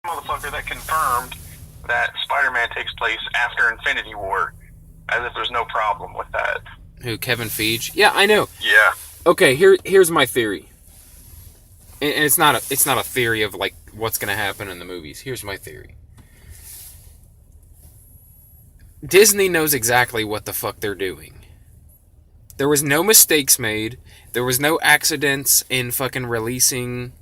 motherfucker that confirmed that Spider-Man takes place after Infinity War, as if there's no problem with that. Who, Kevin Feige? Yeah, I know. Yeah. Okay, here's my theory. And it's not a theory of like what's gonna happen in the movies. Here's my theory. Disney knows exactly what the fuck they're doing. There was no mistakes made. There was no accidents in fucking releasing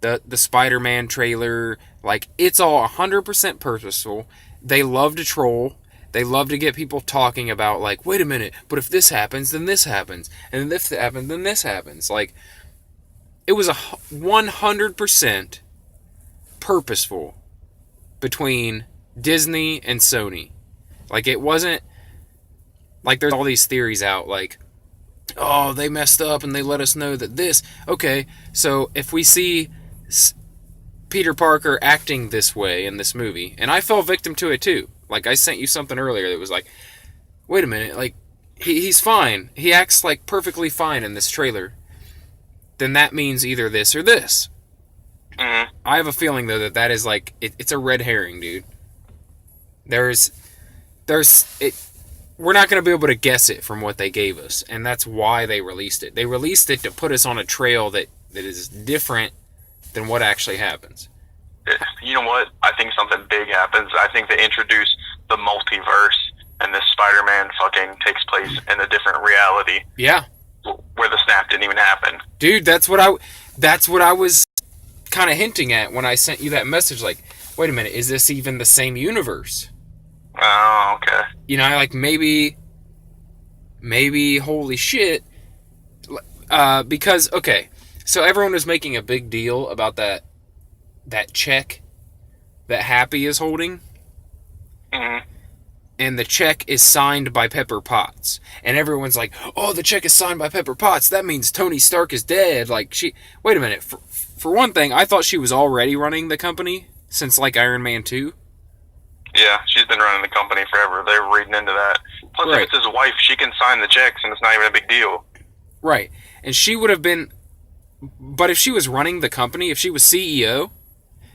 the Spider-Man trailer. Like, it's all 100% purposeful. They love to troll. They love to get people talking about, like, wait a minute, but if this happens, then this happens. And if this happens, then this happens. Like, it was 100% purposeful between Disney and Sony. Like, it wasn't like there's all these theories out, like, oh, they messed up and they let us know that this. Okay, so if we see Peter Parker acting this way in this movie, and I fell victim to it too. Like, I sent you something earlier that was like, wait a minute, like, he's fine. He acts like perfectly fine in this trailer. Then that means either this or this. Mm-hmm. I have a feeling, though, that is like, it's a red herring, dude. We're not going to be able to guess it from what they gave us, and that's why they released it. They released it to put us on a trail that is different than what actually happens. You know what? I think something big happens. I think they introduce the multiverse, and this Spider-Man fucking takes place in a different reality. Yeah. Where the snap didn't even happen. Dude, that's what I was kind of hinting at when I sent you that message. Like, wait a minute, is this even the same universe? Oh, okay. You know, like, maybe, holy shit, because, okay, so everyone was making a big deal about that check that Happy is holding, Mm-hmm. and the check is signed by Pepper Potts, and everyone's like, oh, the check is signed by Pepper Potts, that means Tony Stark is dead. Like, wait a minute, for one thing, I thought she was already running the company since, like, Iron Man 2. Yeah, she's been running the company forever. They're reading into that. Plus, Right. if it's his wife, she can sign the checks, and it's not even a big deal. Right. And she would have been... But if she was running the company, if she was CEO,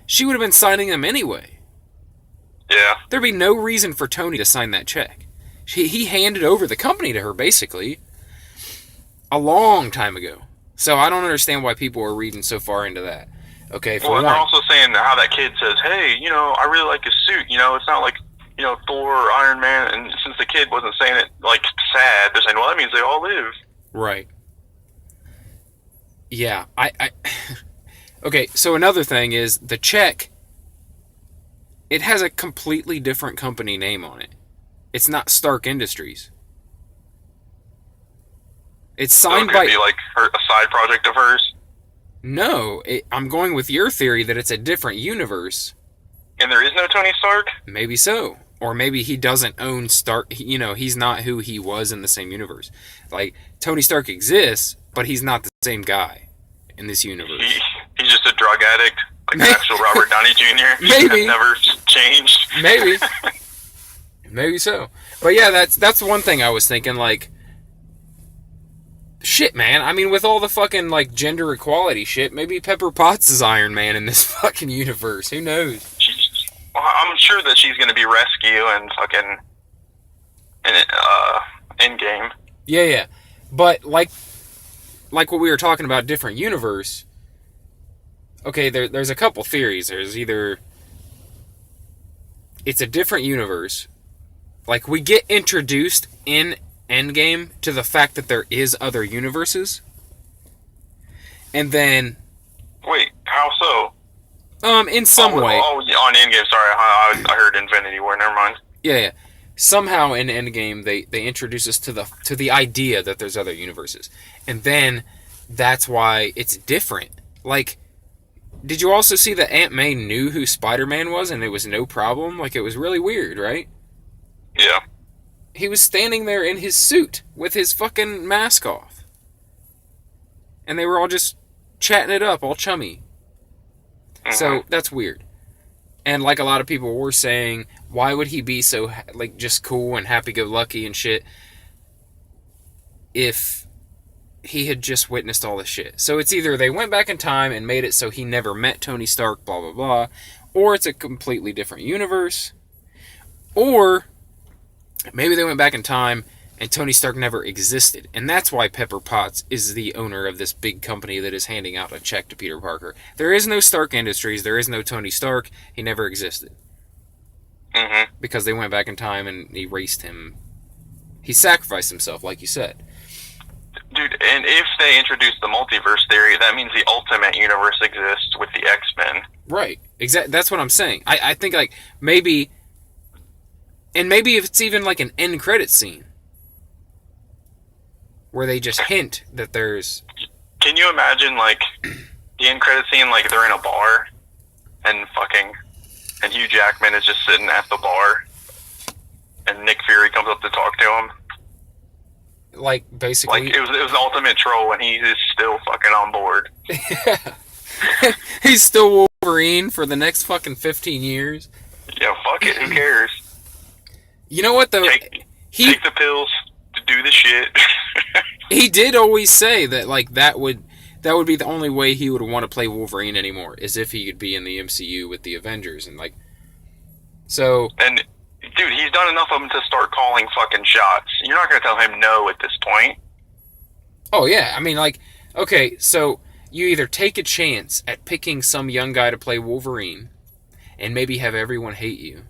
she would have been signing them anyway. Yeah. There'd be no reason for Tony to sign that check. He handed over the company to her, basically, a long time ago. So I don't understand why people are reading so far into that. Okay, for Well, and one... they're also saying how that kid says, hey, you know, I really like his suit. You know, it's not like, you know, Thor or Iron Man. And since the kid wasn't saying it, like, sad, they're saying, well, that means they all live. Right. Yeah, I okay, so another thing is the check, it has a completely different company name on it. It's not Stark Industries. It's signed so it could by... be, like, a side project of hers. No, I'm going with your theory that it's a different universe. And there is no Tony Stark? Maybe so. Or maybe he doesn't own Stark. You know, he's not who he was in the same universe. Like, Tony Stark exists, but he's not the same guy in this universe. He's just a drug addict, like the actual Robert Downey Jr. Maybe. Never changed. Maybe. Maybe so. But yeah, that's one thing I was thinking, like, shit, man. I mean, with all the fucking, like, gender equality shit, maybe Pepper Potts is Iron Man in this fucking universe. Who knows? Well, I'm sure that she's going to be Rescue and fucking Endgame. Yeah. But, like what we were talking about, different universe, okay, there's a couple theories. There's either it's a different universe. Like, we get introduced in Endgame to the fact that there is other universes. And then... Wait, how so? In some way. Oh, yeah, on Endgame, sorry. I heard Infinity War, never mind. Yeah. Somehow in Endgame, they introduce us to the idea that there's other universes. And then that's why it's different. Like, did you also see that Aunt May knew who Spider-Man was and it was no problem? Like, it was really weird, right? Yeah. He was standing there in his suit with his fucking mask off. And they were all just chatting it up, all chummy. Mm-hmm. So, that's weird. And like a lot of people were saying, why would he be so, like, just cool and happy-go-lucky and shit if he had just witnessed all this shit? So it's either they went back in time and made it so he never met Tony Stark, blah, blah, blah, or it's a completely different universe, or maybe they went back in time and Tony Stark never existed, and that's why Pepper Potts is the owner of this big company that is handing out a check to Peter Parker. There is no Stark Industries, there is no Tony Stark, he never existed. Mm-hmm. Because they went back in time and erased him. He sacrificed himself, like you said. Dude, and if they introduce the multiverse theory, that means the ultimate universe exists with the X-Men. Right. Exactly. That's what I'm saying. I think, like, maybe... And maybe if it's even, like, an end credit scene. Where they just hint that there's... Can you imagine, like, the end credit scene, like, they're in a bar, and Hugh Jackman is just sitting at the bar, and Nick Fury comes up to talk to him? Like, basically... Like, it was the ultimate troll, and he is still fucking on board. Yeah. He's still Wolverine for the next fucking 15 years. Yeah, fuck it, who cares? You know what, though? Take the pills to do the shit. He did always say that, like, that would be the only way he would want to play Wolverine anymore, is if he could be in the MCU with the Avengers, and, like... So... And... Dude, he's done enough of them to start calling fucking shots. You're not going to tell him no at this point. Oh, yeah. I mean, like, okay, so you either take a chance at picking some young guy to play Wolverine and maybe have everyone hate you.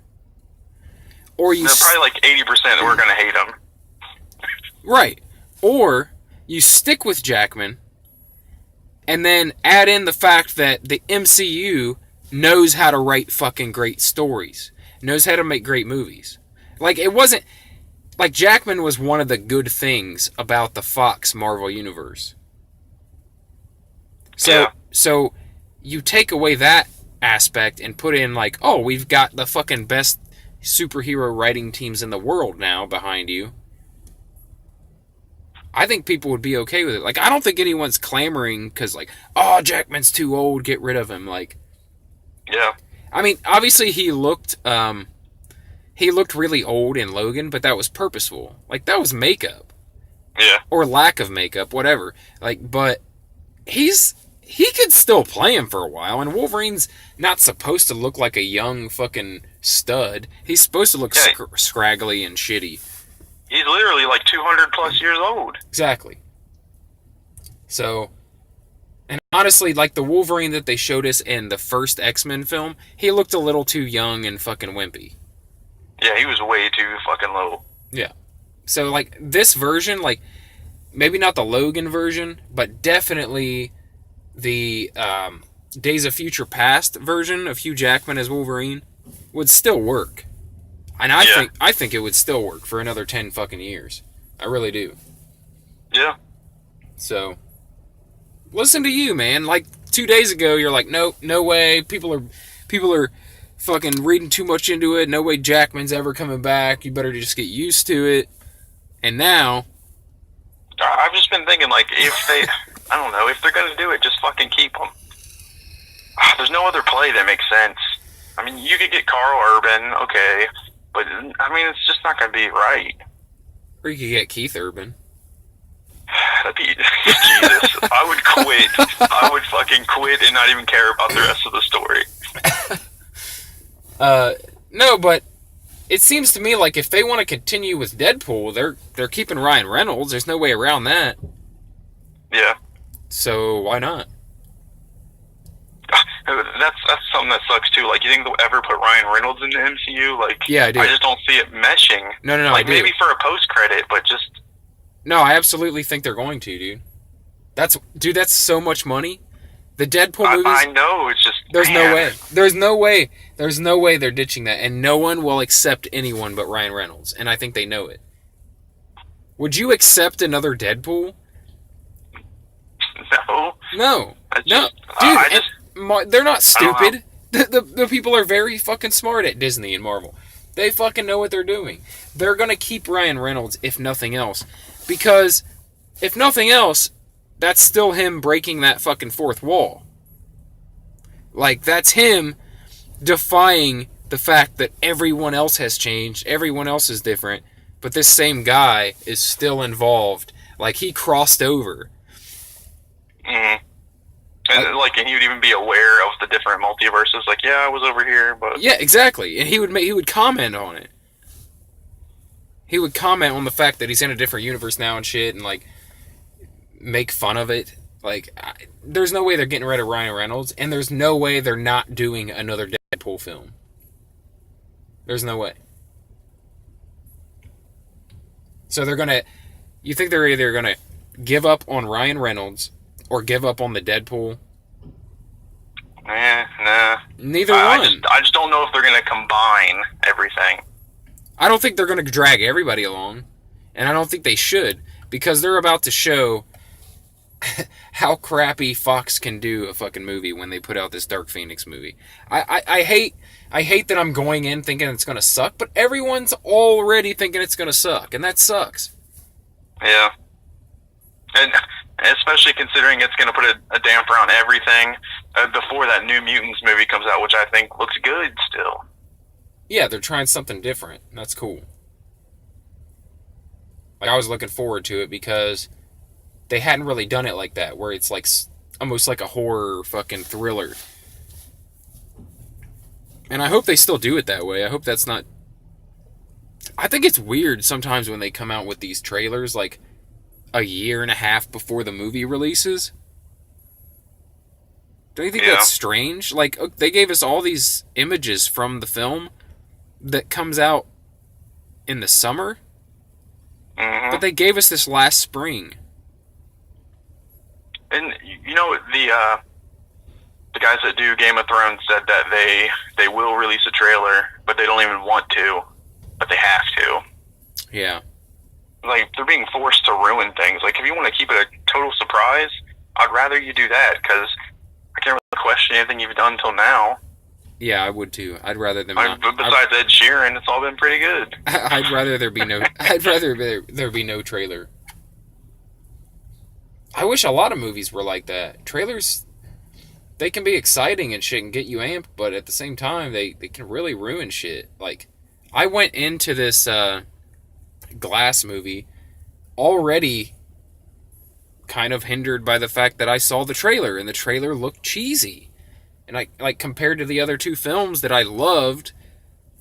Or you... Probably like 80% we're going to hate him. Right. Or you stick with Jackman and then add in the fact that the MCU knows how to write fucking great stories. Knows how to make great movies. Like, it wasn't... Like, Jackman was one of the good things about the Fox Marvel Universe. So you take away that aspect and put in, like, oh, we've got the fucking best superhero writing teams in the world now behind you. I think people would be okay with it. Like, I don't think anyone's clamoring because, like, oh, Jackman's too old, get rid of him. Like... Yeah. I mean, obviously he looked really old in Logan, but that was purposeful. Like, that was makeup. Yeah. Or lack of makeup, whatever. Like, but he could still play him for a while, and Wolverine's not supposed to look like a young fucking stud. He's supposed to look scraggly and shitty. He's literally like 200 plus years old. Exactly. So... And honestly, like, the Wolverine that they showed us in the first X-Men film, he looked a little too young and fucking wimpy. Yeah, he was way too fucking low. Yeah. So, like, this version, like, maybe not the Logan version, but definitely the Days of Future Past version of Hugh Jackman as Wolverine would still work. And I think it would still work for another 10 fucking years. I really do. Yeah. So... Listen to you, man. Like, 2 days ago, you're like, no way. People are fucking reading too much into it. No way Jackman's ever coming back. You better just get used to it. And now... I've just been thinking, like, if they're going to do it, just fucking keep them. There's no other play that makes sense. I mean, you could get Carl Urban, okay, but, I mean, it's just not going to be right. Or you could get Keith Urban. Jesus, I would quit. I would fucking quit and not even care about the rest of the story. No, but it seems to me like if they want to continue with Deadpool, they're keeping Ryan Reynolds. There's no way around that. Yeah. So why not? That's something that sucks too. Like, you think they'll ever put Ryan Reynolds in the MCU? Like, yeah, I do. I just don't see it meshing. No, like, I do. Maybe for a post credit, but just. No, I absolutely think they're going to, dude. That's so much money. The Deadpool movies... I know, it's just... There's no way they're ditching that, and no one will accept anyone but Ryan Reynolds, and I think they know it. Would you accept another Deadpool? No. No. Dude, they're not stupid. The people are very fucking smart at Disney and Marvel. They fucking know what they're doing. They're gonna keep Ryan Reynolds, if nothing else. Because, if nothing else, that's still him breaking that fucking fourth wall. Like, that's him defying the fact that everyone else has changed, everyone else is different, but this same guy is still involved. Like, he crossed over. Mm-hmm. And he would even be aware of the different multiverses. Like, yeah, I was over here, but yeah, exactly. And he would comment on it. He would comment on the fact that he's in a different universe now and shit, and like make fun of it. Like, there's no way they're getting rid of Ryan Reynolds, and there's no way they're not doing another Deadpool film. There's no way. So they're gonna. You think they're either gonna give up on Ryan Reynolds or give up on the Deadpool? Nah. Neither one. I just don't know if they're gonna combine everything. I don't think they're gonna drag everybody along, and I don't think they should, because they're about to show how crappy Fox can do a fucking movie when they put out this Dark Phoenix movie. I hate that I'm going in thinking it's gonna suck, but everyone's already thinking it's gonna suck, and that sucks. Yeah. And especially considering it's going to put a damper on everything before that New Mutants movie comes out, which I think looks good still. Yeah, they're trying something different. That's cool. Like, I was looking forward to it because they hadn't really done it like that, where it's like almost like a horror fucking thriller. And I hope they still do it that way. I hope that's not... I think it's weird sometimes when they come out with these trailers, like, a year and a half before the movie releases. Don't you think that's strange? Like, they gave us all these images from the film that comes out in the summer, but they gave us this last spring. And, you know, the guys that do Game of Thrones said that they will release a trailer, but they don't even want to. But they have to. Yeah. Like, they're being forced to ruin things. Like, if you want to keep it a total surprise, I'd rather you do that, because I can't really question anything you've done until now. Yeah, I would too. I'd rather them not... Besides Ed Sheeran, it's all been pretty good. I'd rather there be no... I'd rather there be no trailer. I wish a lot of movies were like that. Trailers, they can be exciting and shit and get you amped, but at the same time, they can really ruin shit. Like... I went into this Glass movie already kind of hindered by the fact that I saw the trailer, and the trailer looked cheesy. And compared to the other two films that I loved,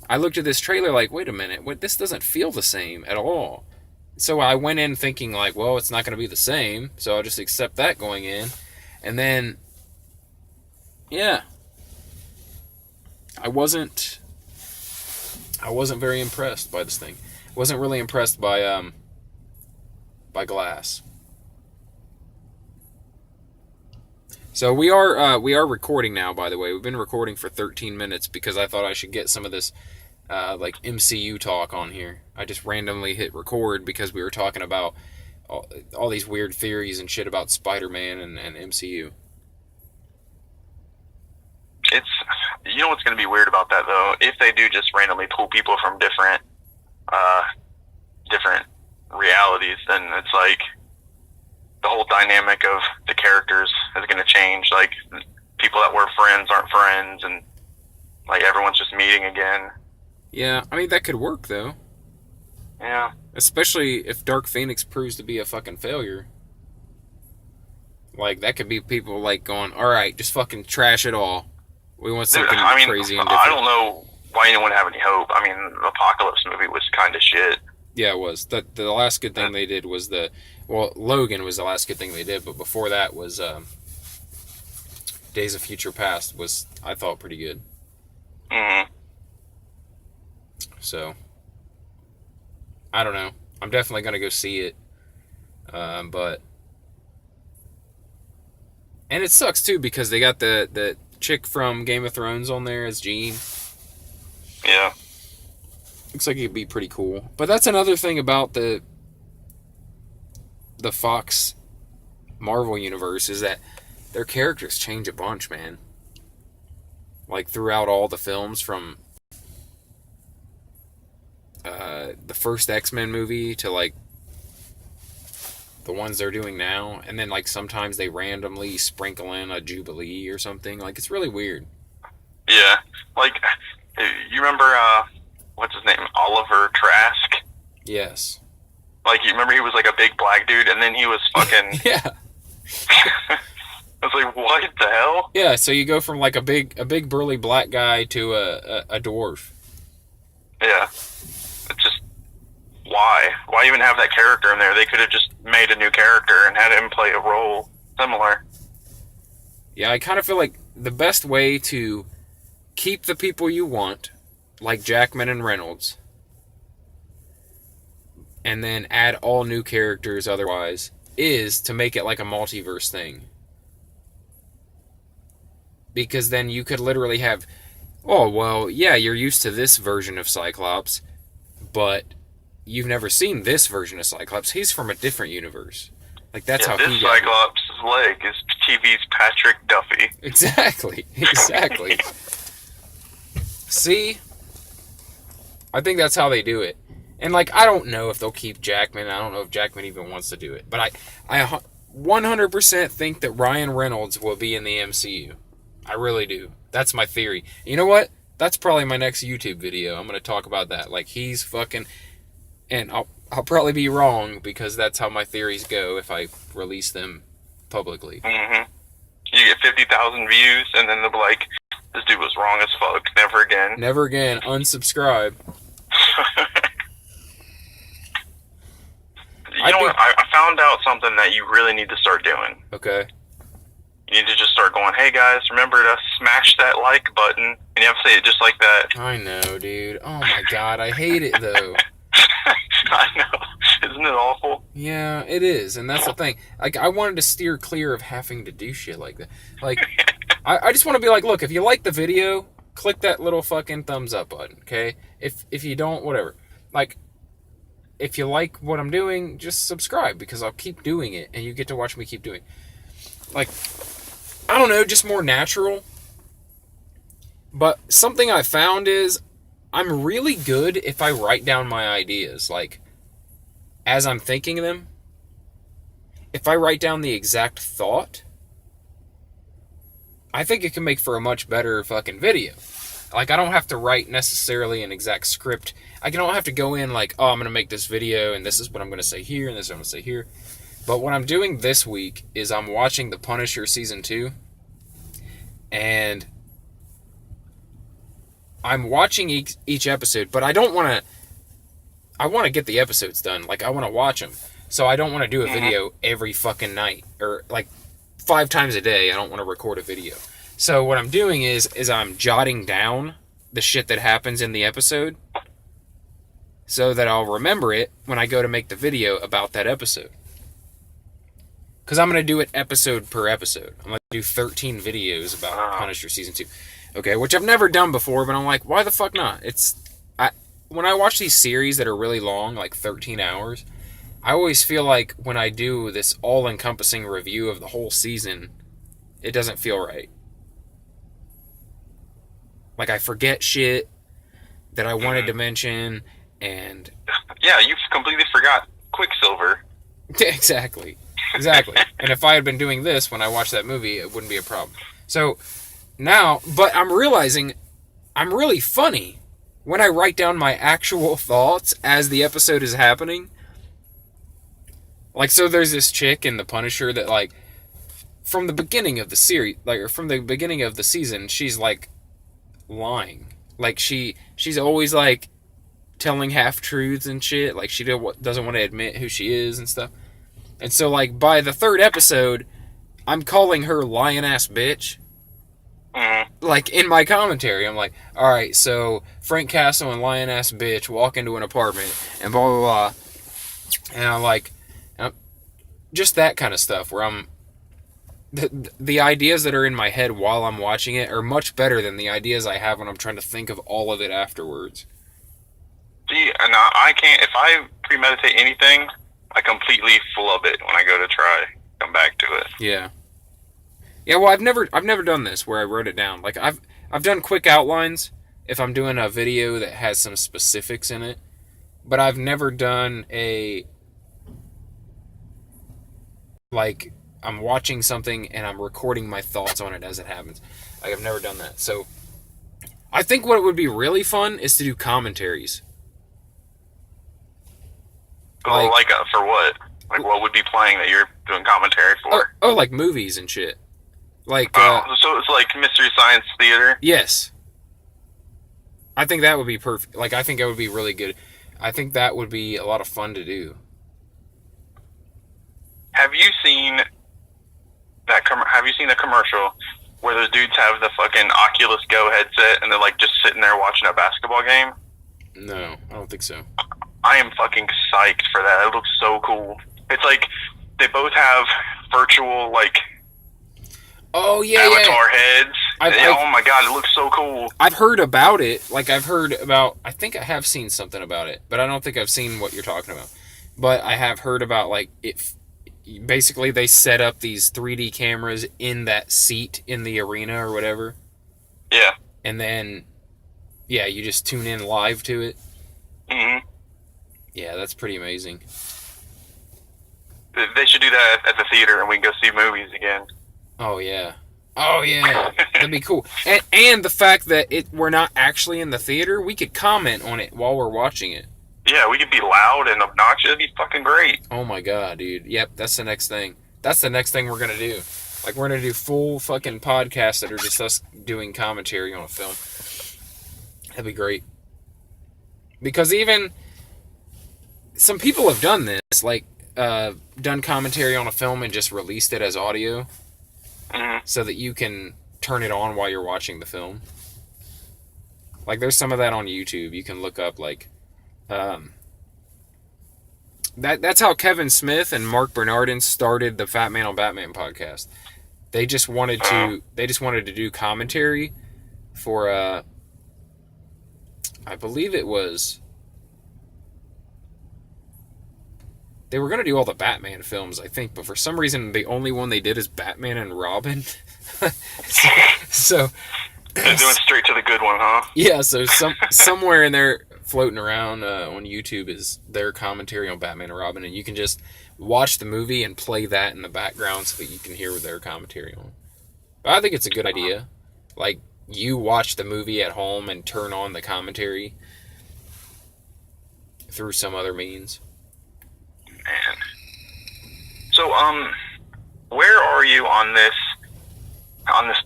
I looked at this trailer like, wait a minute, this doesn't feel the same at all. So I went in thinking like, well, it's not going to be the same, so I'll just accept that going in. And then, yeah, I wasn't very impressed by this thing. Wasn't really impressed by Glass. So we are recording now, by the way. We've been recording for 13 minutes because I thought I should get some of this like MCU talk on here. I just randomly hit record because we were talking about all these weird theories and shit about Spider-Man and MCU. You know what's going to be weird about that, though? If they do just randomly pull people from different realities, then it's like the whole dynamic of the characters is going to change. Like, people that were friends aren't friends, and like everyone's just meeting again. Yeah, I mean, that could work, though. Yeah. Especially if Dark Phoenix proves to be a fucking failure. Like, that could be people, like, going, alright, just fucking trash it all. We want something crazy and different. I don't know why anyone would have any hope. I mean, the Apocalypse movie was kind of shit. Yeah, it was. The last good thing they did was Logan was the last good thing they did, but before that was Days of Future Past was, I thought, pretty good. Mm-hmm. So, I don't know. I'm definitely going to go see it. But... And it sucks, too, because they got the chick from Game of Thrones on there as Jean. Yeah. Looks like it'd be pretty cool. But that's another thing about the Fox Marvel universe is that their characters change a bunch, man. Like, throughout all the films from the first X-Men movie to, like, the ones they're doing now, and then like sometimes they randomly sprinkle in a Jubilee or something. Like, it's really weird. Yeah, like, you remember what's his name, Oliver Trask? Yes. Like, you remember he was like a big black dude, and then he was fucking yeah. I was like, what the hell? Yeah, so you go from like a big burly black guy to a dwarf. Yeah. It's just, why? Why even have that character in there? They could have just made a new character and had him play a role similar. Yeah, I kind of feel like the best way to keep the people you want, like Jackman and Reynolds, and then add all new characters otherwise, is to make it like a multiverse thing. Because then you could literally have, oh, well, yeah, you're used to this version of Cyclops, but you've never seen this version of Cyclops. He's from a different universe. Like, that's how this he got Cyclops' leg is TV's Patrick Duffy. Exactly. See? I think that's how they do it. And, like, I don't know if they'll keep Jackman. I don't know if Jackman even wants to do it. But I 100% think that Ryan Reynolds will be in the MCU. I really do. That's my theory. You know what? That's probably my next YouTube video. I'm going to talk about that. Like, he's fucking... And I'll probably be wrong because that's how my theories go if I release them publicly. Mm-hmm. You get 50,000 views, and then they'll be like, this dude was wrong as fuck. Never again. Never again. Unsubscribe. You know what? I found out something that you really need to start doing. Okay. You need to just start going, hey guys, remember to smash that like button. And you have to say it just like that. I know, dude. Oh my god, I hate it though. I know. Isn't it awful? Yeah, it is. And that's the thing. Like, I wanted to steer clear of having to do shit like that. Like, I just want to be like, look, if you like the video, click that little fucking thumbs up button, okay? If you don't, whatever. Like, if you like what I'm doing, just subscribe because I'll keep doing it and you get to watch me keep doing it. Like, I don't know, just more natural. But something I found is I'm really good if I write down my ideas, like, as I'm thinking them. If I write down the exact thought, I think it can make for a much better fucking video. Like, I don't have to write necessarily an exact script. I don't have to go in like, oh, I'm going to make this video, and this is what I'm going to say here, and this is what I'm going to say here. But what I'm doing this week is I'm watching The Punisher Season 2, and I'm watching each episode, but I don't want to... I want to get the episodes done. Like, I want to watch them. So I don't want to do a video every fucking night. Or, like, 5 times a day, I don't want to record a video. So what I'm doing is I'm jotting down the shit that happens in the episode so that I'll remember it when I go to make the video about that episode. Because I'm going to do it episode per episode. I'm going to do 13 videos about Punisher Season 2. Okay, which I've never done before, but I'm like, why the fuck not? When I watch these series that are really long, like 13 hours, I always feel like when I do this all-encompassing review of the whole season, it doesn't feel right. Like, I forget shit that I wanted to mention, and... Yeah, you completely forgot Quicksilver. Exactly. And if I had been doing this when I watched that movie, it wouldn't be a problem. So, now... But I'm realizing I'm really funny when I write down my actual thoughts as the episode is happening. Like, so there's this chick in The Punisher that, like, from the beginning of the series, like, or from the beginning of the season, she's, like, lying. Like, she's always, like, telling half-truths and shit. Like, she doesn't want to admit who she is and stuff. And so, like, by the 3rd episode, I'm calling her lying-ass bitch. Like, in my commentary, I'm like, alright, so Frank Castle and lying-ass bitch walk into an apartment, and blah, blah, blah. And I'm like, just that kind of stuff, where I'm... The ideas that are in my head while I'm watching it are much better than the ideas I have when I'm trying to think of all of it afterwards. See, and I can't... If I premeditate anything, I completely flub it when I go to come back to it. Yeah. Yeah, well, I've never done this where I wrote it down. Like, I've done quick outlines if I'm doing a video that has some specifics in it, but I've never done like, I'm watching something and I'm recording my thoughts on it as it happens. Like, I've never done that. So, I think what would be really fun is to do commentaries. Like for what? Like, what would be playing that you're doing commentary for? Oh, like movies and shit. Like, so it's like Mystery Science Theater? yes. I think that would be perfect. Like, I think it would be really good. I think that would be a lot of fun to do. Have you seen the commercial where those dudes have the fucking Oculus Go headset and they're like just sitting there watching a basketball game? No, I don't think so. I am fucking psyched for that. It looks so cool. It's like they both have virtual like avatar heads. Oh my god, it looks so cool. I've heard about it. Like, I think I have seen something about it, but I don't think I've seen what you're talking about. But I have heard about, like, it. Basically, they set up these 3D cameras in that seat in the arena or whatever. Yeah. And then, yeah, you just tune in live to it. Mm-hmm. Yeah, that's pretty amazing. They should do that at the theater and we can go see movies again. Oh, yeah. Oh, yeah. That'd be cool. And the fact that we're not actually in the theater, we could comment on it while we're watching it. Yeah, we could be loud and obnoxious. It'd be fucking great. Oh, my God, dude. Yep, that's the next thing. That's the next thing we're going to do. Like, we're going to do full fucking podcasts that are just us doing commentary on a film. That'd be great. Because even some people have done this, like, done commentary on a film and just released it as audio. Mm-hmm. So that you can turn it on while you're watching the film. Like, there's some of that on YouTube. You can look up, like, that's how Kevin Smith and Mark Bernardin started the Fat Man on Batman podcast. They just wanted to do commentary for, I believe it was, they were going to do all the Batman films, I think, but for some reason, the only one they did is Batman and Robin. so they're doing straight to the good one, huh? Yeah, so somewhere in there floating around on YouTube is their commentary on Batman and Robin, and you can just watch the movie and play that in the background so that you can hear their commentary on it. But I think it's a good idea. Like, you watch the movie at home and turn on the commentary through some other means. Man. So, where are you on this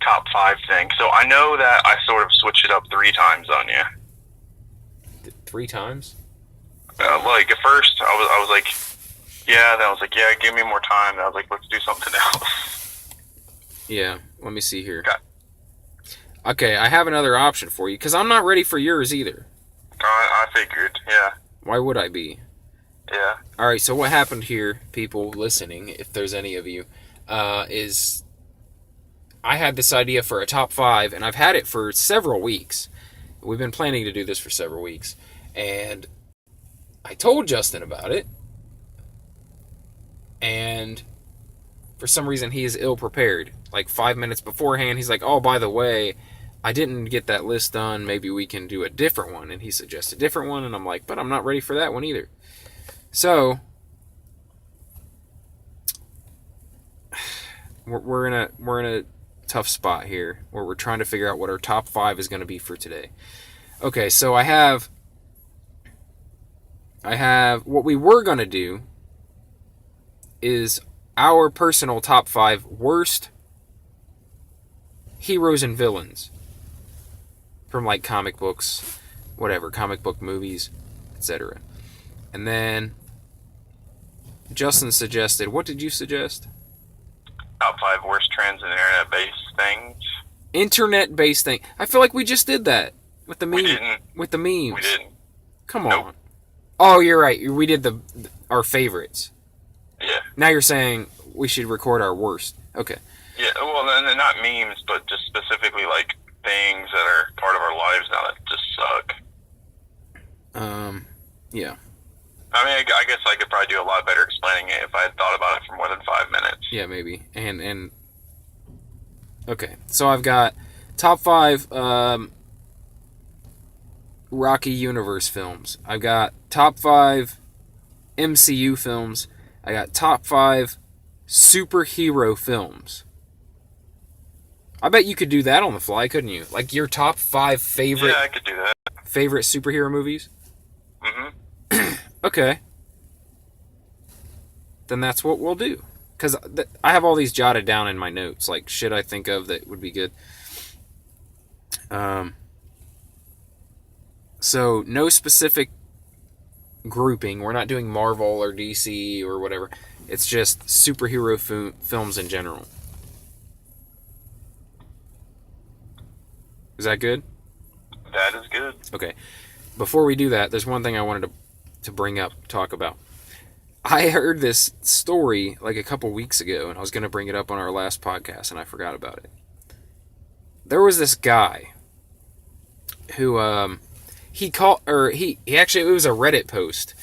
top 5 thing? So I know that I sort of switched it up 3 times on you. 3 times? Like at first I was like, yeah. Then I was like, yeah, give me more time. Then I was like, let's do something else. Yeah. Let me see here. Okay, I have another option for you because I'm not ready for yours either. I figured. Yeah. Why would I be? Yeah. All right, so what happened here, people listening, if there's any of you, is I had this idea for a top 5, and I've had it for several weeks. We've been planning to do this for several weeks. And I told Justin about it, and for some reason he is ill-prepared. Like 5 minutes beforehand, he's like, oh, by the way, I didn't get that list done. Maybe we can do a different one. And he suggests a different one, and I'm like, but I'm not ready for that one either. So, we're in a tough spot here where we're trying to figure out what our top 5 is going to be for today. Okay, so I have what we were going to do is our personal top 5 worst heroes and villains from like comic books, whatever, comic book movies, etc. And then Justin suggested, what did you suggest? Top 5 worst trends in internet-based things. Internet-based thing. I feel like we just did that with the We didn't. with the memes. We didn't. Come Nope. on. Oh, you're right. We did our favorites. Yeah. Now you're saying we should record our worst. Okay. Yeah, well, and not memes, but just specifically, like, things that are part of our lives now that just suck. Yeah. I mean, I guess I could probably do a lot better explaining it if I had thought about it for more than 5 minutes. Yeah, maybe. And okay. So I've got top 5 Rocky Universe films. I've got top 5 MCU films. I got top 5 superhero films. I bet you could do that on the fly, couldn't you? Like your top 5 favorite. Yeah, I could do that. Favorite superhero movies? Mm-hmm. Okay. Then that's what we'll do. because I have all these jotted down in my notes, like shit I think of that would be good. So no specific grouping. We're not doing Marvel or DC or whatever. It's just superhero films in general. Is that good? That is good. Okay. Before we do that, there's one thing I wanted to bring up, talk about. I heard this story like a couple weeks ago, and I was going to bring it up on our last podcast, and I forgot about it. There was this guy who he actually, it was a Reddit post.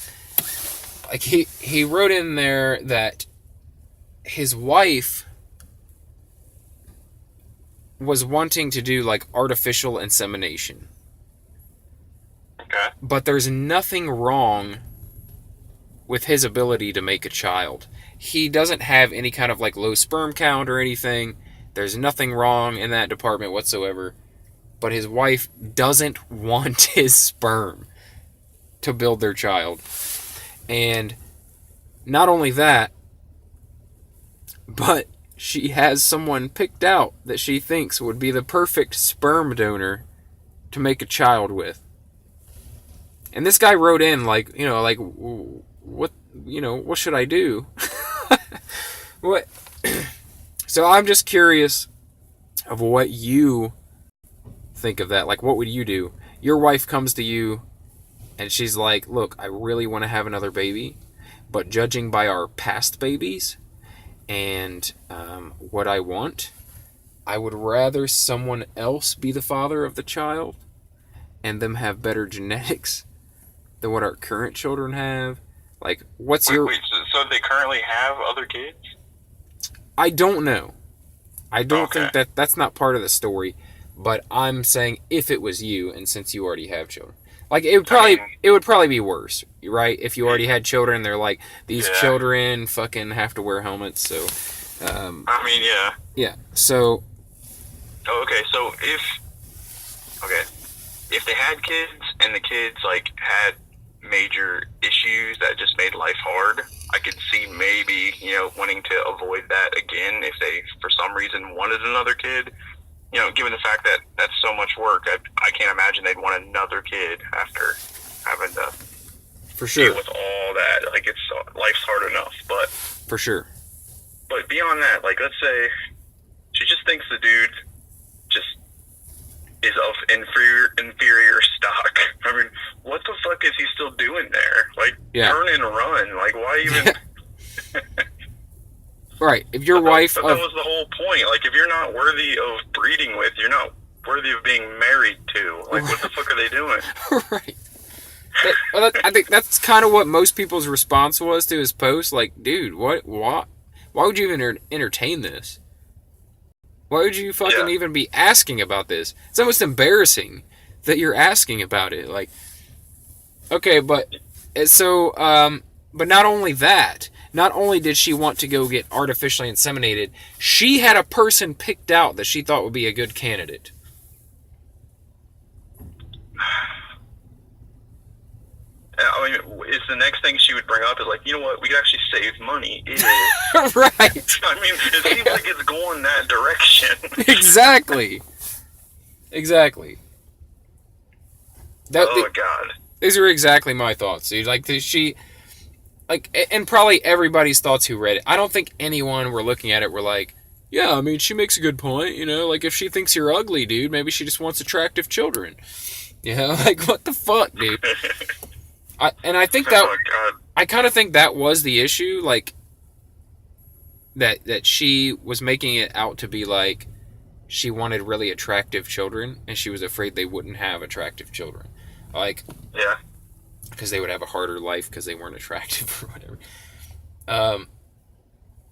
Like he wrote in there that his wife was wanting to do like artificial insemination. Okay. But there's nothing wrong with his ability to make a child. He doesn't have any kind of like low sperm count or anything. There's nothing wrong in that department whatsoever. But his wife doesn't want his sperm to build their child. And not only that, but she has someone picked out that she thinks would be the perfect sperm donor to make a child with. And this guy wrote in like, what should I do? What? So I'm just curious of what you think of that. Like, what would you do? Your wife comes to you and she's like, look, I really want to have another baby, but judging by our past babies and what I want, I would rather someone else be the father of the child and them have better genetics than what our current children have. Like, what's your... Wait, so they currently have other kids? I don't know. I don't Okay. think that's not part of the story, but I'm saying if it was you, and since you already have children. Like, it would probably be worse, right? If you already had children, they're like, these children fucking have to wear helmets, so... yeah. Yeah, so... Okay, so if they had kids and the kids, like, had major issues that just made life hard, I could see maybe, wanting to avoid that again if they, for some reason, wanted another kid. Given the fact that that's so much work, I can't imagine they'd want another kid after having to for sure deal with all that. Like, life's hard enough, but... For sure. But beyond that, like, let's say she just thinks the dude just is of inferior stock. I mean, what the fuck is he still doing there? Like, turn and run. Like, why even... Right. If your wife... But that was the whole point. Like, if you're not worthy of breeding with, you're not worthy of being married to. Like, what the fuck are they doing? Right. I think that's kind of what most people's response was to his post. Like, dude, why would you even entertain this? Why would you fucking even be asking about this? It's almost embarrassing that you're asking about it. Like, okay, but not only that, not only did she want to go get artificially inseminated, she had a person picked out that she thought would be a good candidate. I mean, is the next thing she would bring up is like, you know what, we could actually save money. Right. I mean, it seems like it's going that direction. Exactly. God. These are exactly my thoughts, dude. Like, and probably everybody's thoughts who read it. I don't think anyone were looking at it were like, yeah, I mean, she makes a good point, like if she thinks you're ugly, dude, maybe she just wants attractive children. Like, what the fuck, dude? I think that, I kind of think that was the issue, like, that she was making it out to be like she wanted really attractive children, and she was afraid they wouldn't have attractive children. Like, yeah. Because they would have a harder life because they weren't attractive or whatever.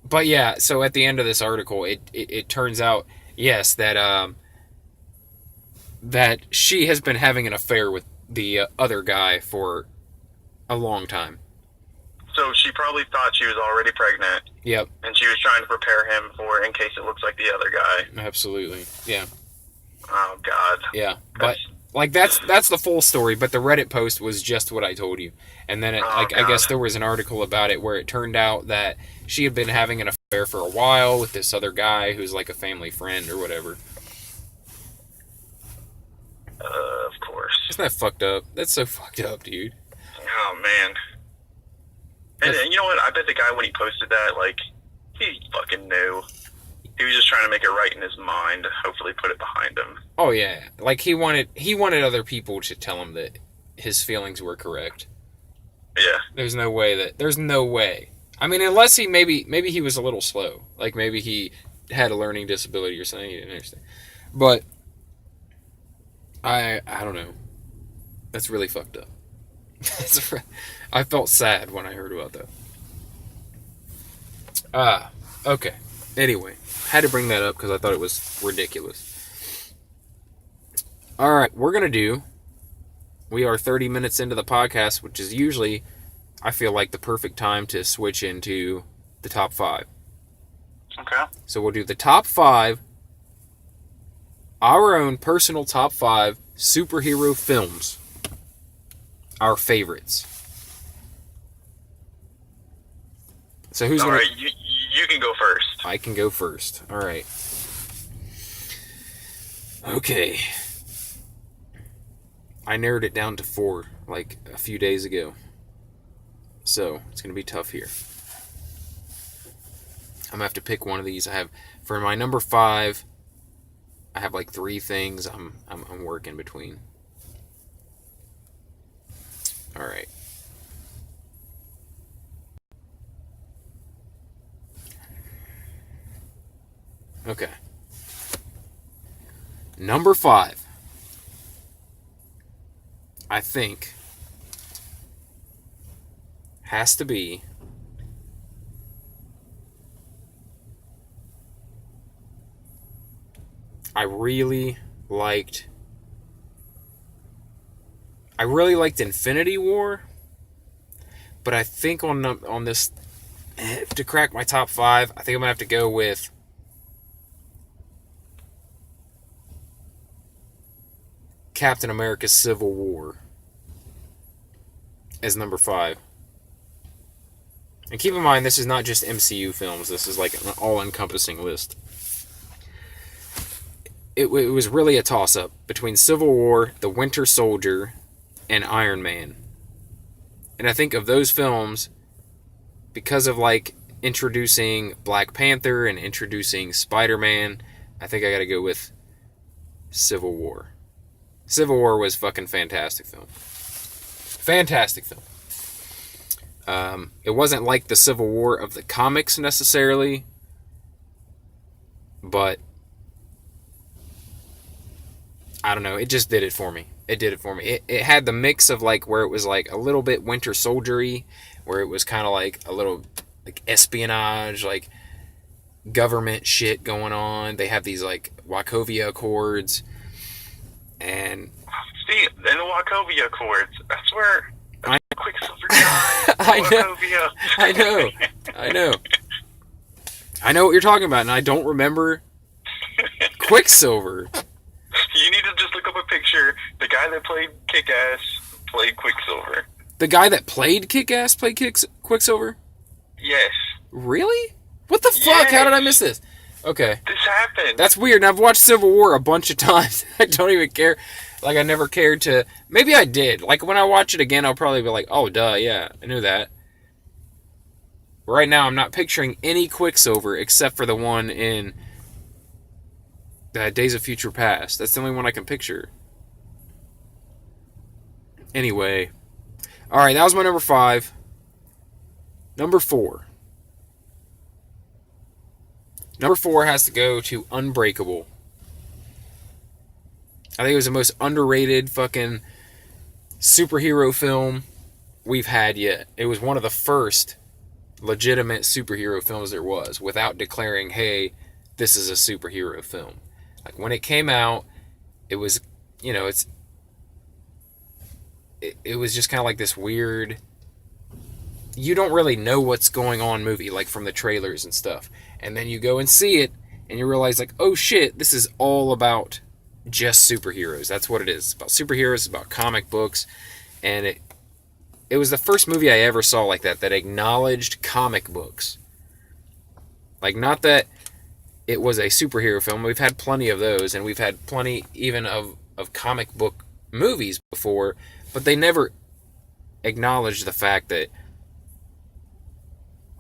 But yeah, so at the end of this article, it turns out, yes, that she has been having an affair with the other guy for a long time. So she probably thought she was already pregnant. Yep. And she was trying to prepare him for in case it looks like the other guy. Absolutely. Yeah. Oh, God. Yeah. But, like, that's the full story, but the Reddit post was just what I told you. And then, I guess there was an article about it where it turned out that she had been having an affair there for a while with this other guy who's like a family friend or whatever. Of course. Isn't that fucked up? That's so fucked up, dude. Oh, man. And you know what? I bet the guy, when he posted that, like, he fucking knew. He was just trying to make it right in his mind. Hopefully put it behind him. Oh, yeah. Like, he wanted other people to tell him that his feelings were correct. Yeah. There's no way. I mean, unless maybe he was a little slow. Like, maybe he had a learning disability or something. He didn't understand. But I don't know. That's really fucked up. I felt sad when I heard about that. Okay. Anyway, had to bring that up because I thought it was ridiculous. Alright, we are 30 minutes into the podcast, which is usually, I feel like, the perfect time to switch into the top 5. Okay. So we'll do the top 5, our own personal top 5 superhero films. Our favorites. So who's going to... Alright, you can go first. I can go first. Alright. Okay. I narrowed it down to 4, like, a few days ago. So, it's going to be tough here. I'm going to have to pick one of these. For my number 5, I have, like, 3 things I'm working between. Alright. Okay. Number 5. I think has to be I really liked Infinity War, but I think on this, to crack my top 5, I think I'm gonna have to go with Captain America's Civil War as number 5. And keep in mind, this is not just MCU films. This is like an all-encompassing list. It was really a toss-up between Civil War, The Winter Soldier, and Iron Man. And I think of those films, because of like introducing Black Panther and introducing Spider-Man, I think I gotta go with Civil War. Civil War was fucking fantastic film. Fantastic film. It wasn't like the Civil War of the comics necessarily, but I don't know. It just did it for me. It had the mix of like where it was like a little bit Winter Soldier-y, where it was kind of like a little like espionage, like government shit going on. They have these like Wachovia Accords. And see, in the Wachovia Accords, that's where Quicksilver died. I know what you're talking about, and I don't remember Quicksilver. You need to just look up a picture. The guy that played Kick-Ass played Quicksilver. The guy that played Kick-Ass played Quicksilver? Yes. Really? What the fuck? How did I miss this? Okay. This happened. That's weird. And I've watched Civil War a bunch of times. I don't even care. Like, I never cared to... Maybe I did. Like, when I watch it again, I'll probably be like, oh, duh, yeah, I knew that. Right now, I'm not picturing any Quicksilver except for the one in Days of Future Past. That's the only one I can picture. Anyway. Alright, that was my number 5. Number 4. Number 4 has to go to Unbreakable. I think it was the most underrated fucking superhero film we've had yet. It was one of the first legitimate superhero films there was, without declaring, hey, this is a superhero film. Like, when it came out, it was, you know, it was just kind of like this weird, you don't really know what's going on movie, like from the trailers and stuff. And then you go and see it, and you realize, like, oh shit, this is all about just superheroes. That's what it is. It's about superheroes, it's about comic books, and it was the first movie I ever saw like that acknowledged comic books. Like, not that it was a superhero film. We've had plenty of those, and we've had plenty even of comic book movies before, but they never acknowledged the fact that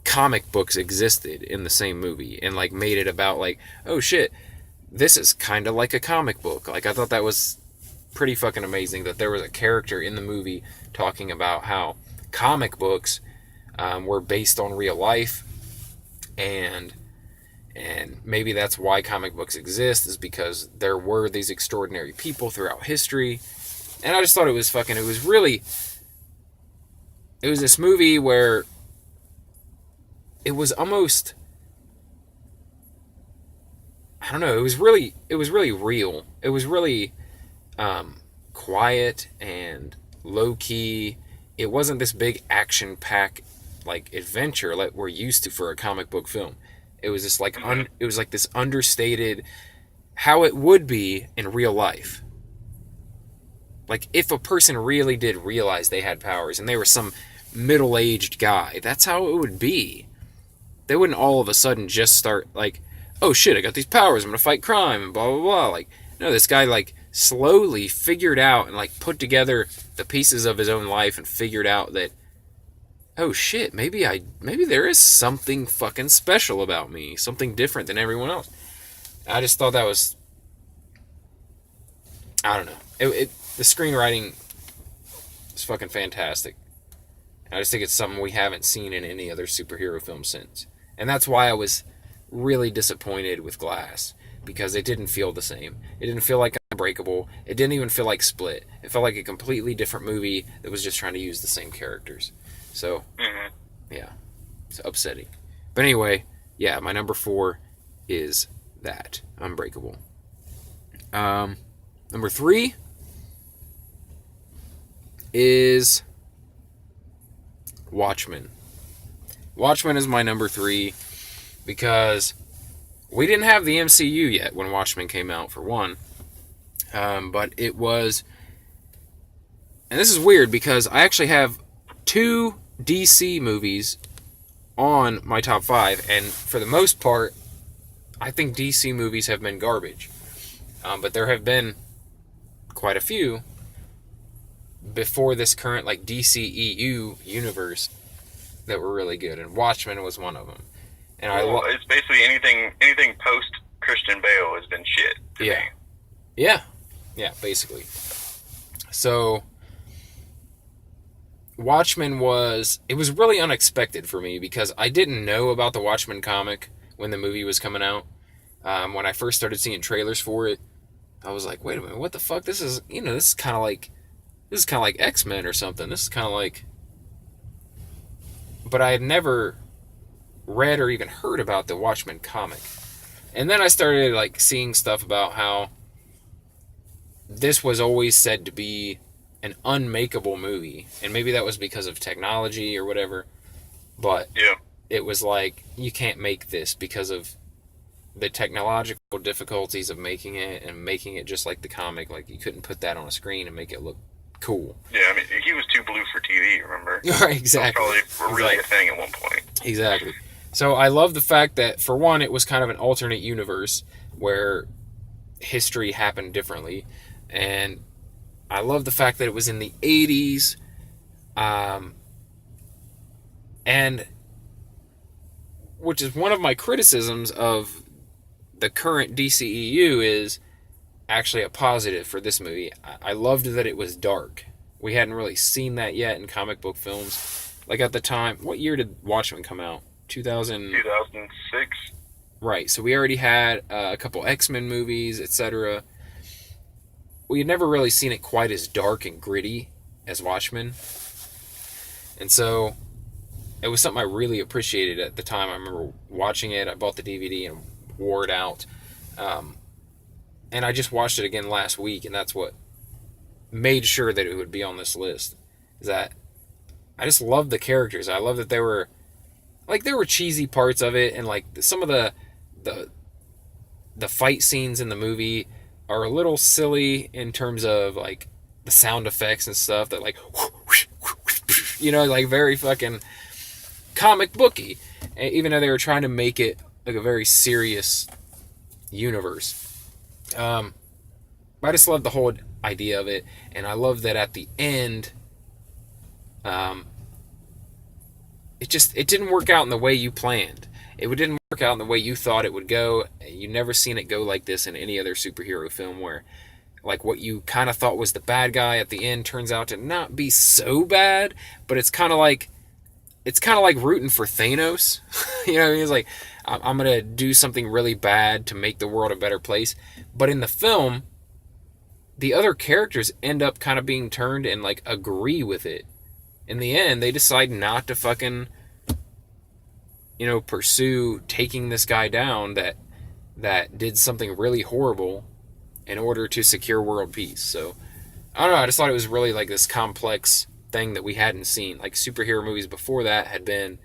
comic books existed in the same movie and like made it about like, oh shit, this is kind of like a comic book. Like, I thought that was pretty fucking amazing that there was a character in the movie talking about how comic books were based on real life, and maybe that's why comic books exist, is because there were these extraordinary people throughout history. And I just thought it was this movie where it was almost, I don't know, it was really real. It was really quiet and low key. It wasn't this big action pack like adventure like we're used to for a comic book film. It was just like it was like this understated how it would be in real life. Like, if a person really did realize they had powers and they were some middle-aged guy, that's how it would be. They wouldn't all of a sudden just start like, oh shit, I got these powers, I'm gonna fight crime and blah blah blah. Like, no, this guy like slowly figured out and like put together the pieces of his own life and figured out that, oh shit, maybe there is something fucking special about me, something different than everyone else. I just thought that was, I don't know, the screenwriting is fucking fantastic. I just think it's something we haven't seen in any other superhero film since. And that's why I was really disappointed with Glass, because it didn't feel the same. It didn't feel like Unbreakable. It didn't even feel like Split. It felt like a completely different movie that was just trying to use the same characters. So, yeah, it's upsetting. But anyway, yeah, my number 4 is that, Unbreakable. Number 3 is Watchmen. Watchmen is my number 3 because we didn't have the MCU yet when Watchmen came out, for one. But it was... And this is weird because I actually have 2 DC movies on my top 5, and for the most part, I think DC movies have been garbage. But there have been quite a few before this current like DCEU universe that were really good, and Watchmen was one of them. And it's basically anything post Christian Bale has been shit to me. Yeah, basically. So Watchmen was really unexpected for me because I didn't know about the Watchmen comic when the movie was coming out. When I first started seeing trailers for it, I was like, wait a minute, what the fuck? This is kind of like X-Men or something. This is kind of like... But I had never read or even heard about the Watchmen comic. And then I started like seeing stuff about how this was always said to be an unmakeable movie. And maybe that was because of technology or whatever. But it was like, you can't make this because of the technological difficulties of making it, and making it just like the comic. Like, you couldn't put that on a screen and make it look cool. Yeah, I mean, he was too blue for TV, remember? Right, exactly. That was probably really a thing at one point. Exactly. So I love the fact that, for one, it was kind of an alternate universe where history happened differently. And I love the fact that it was in the 80s. And which is one of my criticisms of the current DCEU is actually a positive for this movie. I loved that it was dark. We hadn't really seen that yet in comic book films. Like, at the time, what year did Watchmen come out? 2006. Right, so we already had a couple X-Men movies, etc. We had never really seen it quite as dark and gritty as Watchmen. And so it was something I really appreciated at the time. I remember watching it. I bought the DVD and wore it out. And I just watched it again last week, and that's what made sure that it would be on this list. Is that I just loved the characters. I love that there were cheesy parts of it, and like some of the fight scenes in the movie are a little silly in terms of like the sound effects and stuff that like, like very fucking comic booky. Even though they were trying to make it like a very serious universe. I just love the whole idea of it, and I love that at the end, it didn't work out in the way you planned. It didn't work out in the way you thought it would go. You never seen it go like this in any other superhero film, where like what you kind of thought was the bad guy at the end turns out to not be so bad, but it's kind of like rooting for Thanos. You know, he's like, I'm gonna do something really bad to make the world a better place. But in the film, the other characters end up kind of being turned and like agree with it. In the end, they decide not to fucking, pursue taking this guy down that did something really horrible in order to secure world peace. So I don't know, I just thought it was really like this complex thing that we hadn't seen. Like superhero movies before that had been,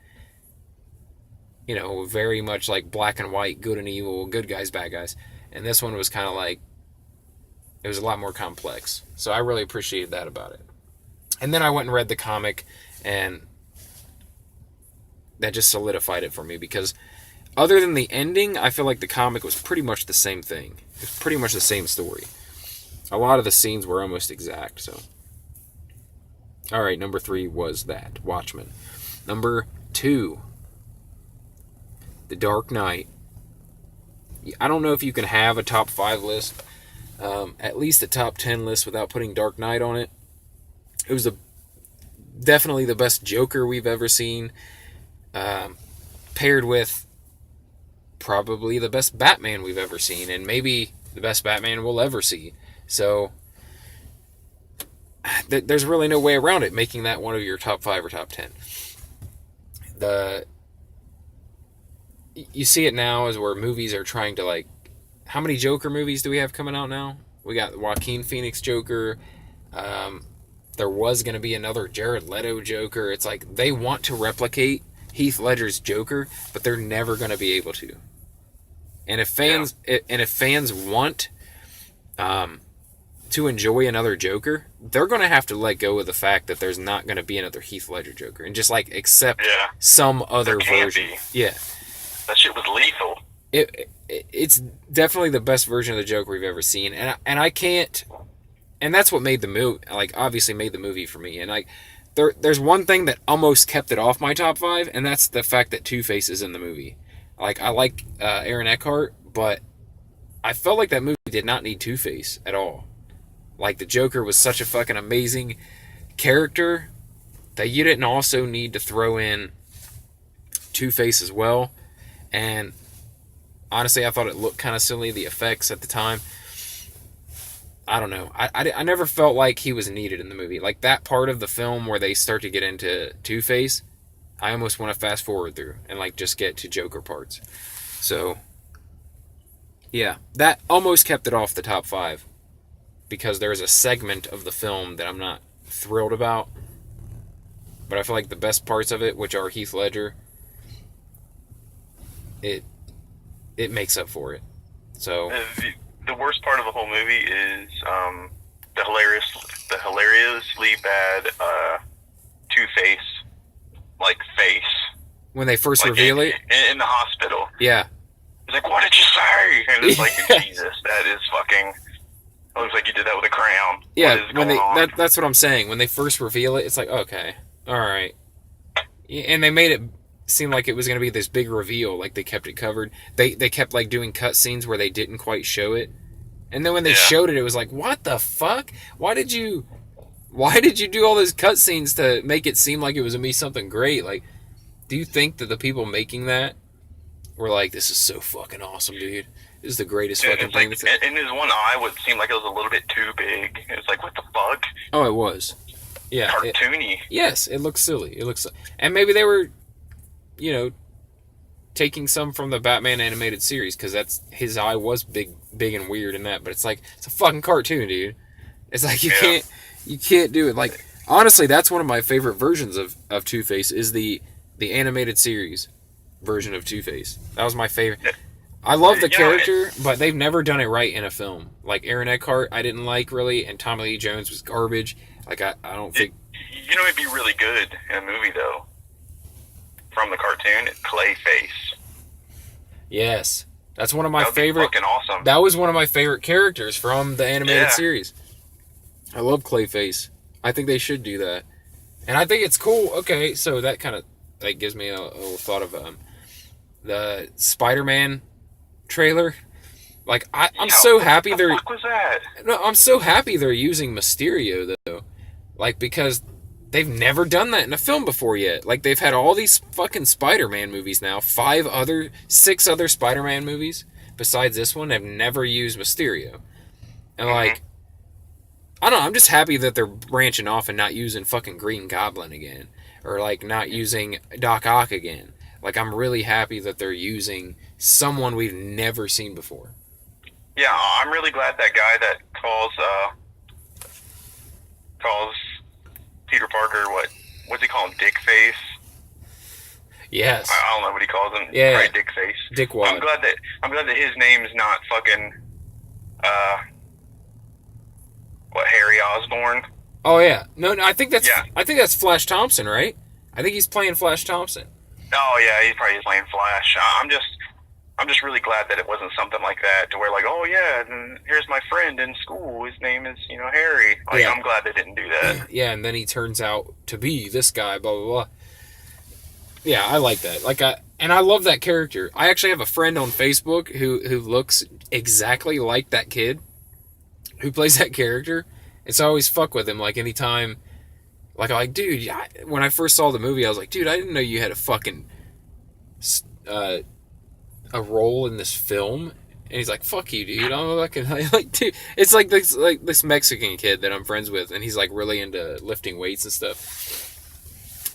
very much like black and white, good and evil, good guys, bad guys. And this one was kind of like, it was a lot more complex. So I really appreciated that about it. And then I went and read the comic, and that just solidified it for me, because other than the ending, I feel like the comic was pretty much the same thing. It was pretty much the same story. A lot of the scenes were almost exact, so. Alright, number 3 was that, Watchmen. Number 2, The Dark Knight. I don't know if you can have a top 5 list, at least a top 10 list without putting Dark Knight on it. It was definitely the best Joker we've ever seen, paired with probably the best Batman we've ever seen, and maybe the best Batman we'll ever see. So there's really no way around it, making that one of your top 5 or top 10. You see it now as where movies are trying to, like, how many Joker movies do we have coming out now? We got Joaquin Phoenix Joker. There was going to be another Jared Leto Joker. It's like they want to replicate Heath Ledger's Joker, but they're never going to be able to. And if fans want to enjoy another Joker, they're going to have to let go of the fact that there's not going to be another Heath Ledger Joker, and just like accept some other version. Yeah, that shit was lethal. It's definitely the best version of the Joker we've ever seen, and I can't. And that's what made the movie, like, obviously made the movie for me. And, like, there's one thing that almost kept it off my top 5, and that's the fact that Two-Face is in the movie. Like, I like Aaron Eckhart, but I felt like that movie did not need Two-Face at all. Like, the Joker was such a fucking amazing character that you didn't also need to throw in Two-Face as well. And, honestly, I thought it looked kind of silly, the effects at the time. I don't know. I never felt like he was needed in the movie. Like, that part of the film where they start to get into Two-Face, I almost want to fast forward through and, like, just get to Joker parts. So, yeah. That almost kept it off the top 5. Because there's a segment of the film that I'm not thrilled about. But I feel like the best parts of it, which are Heath Ledger, it makes up for it. So... The worst part of the whole movie is the hilariously bad Two-Face face when they first reveal it in the hospital. Yeah, it's like, what did you say? And it's like, Jesus, that is fucking. It looks like you did that with a crayon. Yeah, that's what I'm saying. When they first reveal it, it's like, okay, all right, and they made it seem like it was going to be this big reveal. Like, they kept it covered. They kept, like, doing cut scenes where they didn't quite show it. And then when they showed it, it was like, what the fuck? Why did you do all those cut scenes to make it seem like it was going to be something great? Like, do you think that the people making that were like, this is so fucking awesome, dude? This is the greatest fucking thing. Like, in his one eye would seem like it was a little bit too big. It was like, what the fuck? Oh, it was. Yeah. Cartoony. Yes, it looks silly. And maybe they were, taking some from the Batman animated series, because his eye was big and weird in that, but it's like, it's a fucking cartoon, dude. It's like, you can't do it. Like, honestly, that's one of my favorite versions of Two-Face, is the animated series version of Two-Face. That was my favorite. I love the character, but they've never done it right in a film. Like, Aaron Eckhart, I didn't like, really, and Tommy Lee Jones was garbage. Like, I don't think... it'd be really good in a movie, though. From the cartoon, Clayface. Yes. That's one of my That'd be favorite. fucking awesome. That was one of my favorite characters from the animated Yeah. series. I love Clayface. I think they should do that. And I think it's cool. Okay, so that kind of like gives me a little thought of the Spider-Man trailer. Like I'm so happy what the fuck was that? No, I'm so happy they're using Mysterio though. Like because they've never done that in a film before yet. Like they've had all these fucking Spider-Man movies now. 6 other Spider-Man movies besides this one have never used Mysterio. And like I don't know, I'm just happy that they're branching off and not using fucking Green Goblin again. Or like not using Doc Ock again. Like I'm really happy that they're using someone we've never seen before. Yeah, I'm really glad that guy that calls Peter Parker what's he call him? Dick Face? Yes. I don't know what he calls him. Yeah. Right, Dick Face. Dickwad. I'm glad that his name's not fucking Harry Osborn. Oh yeah. No, I think that's Flash Thompson, right? I think he's playing Flash Thompson. Oh yeah, he's probably playing Flash. I'm just really glad that it wasn't something like that to where like, oh yeah, and here's my friend in school. His name is, Harry. Like, Yeah. I'm glad they didn't do that. Yeah, and then he turns out to be this guy, blah blah blah. Yeah, I like that. And I love that character. I actually have a friend on Facebook who looks exactly like that kid who plays that character. And so I always fuck with him. Like anytime, like I'm like, dude, when I first saw the movie, I was like, dude, I didn't know you had a fucking a role in this film. And he's like, fuck you, dude. I'm like, dude, it's like this Mexican kid that I'm friends with, and he's like really into lifting weights and stuff.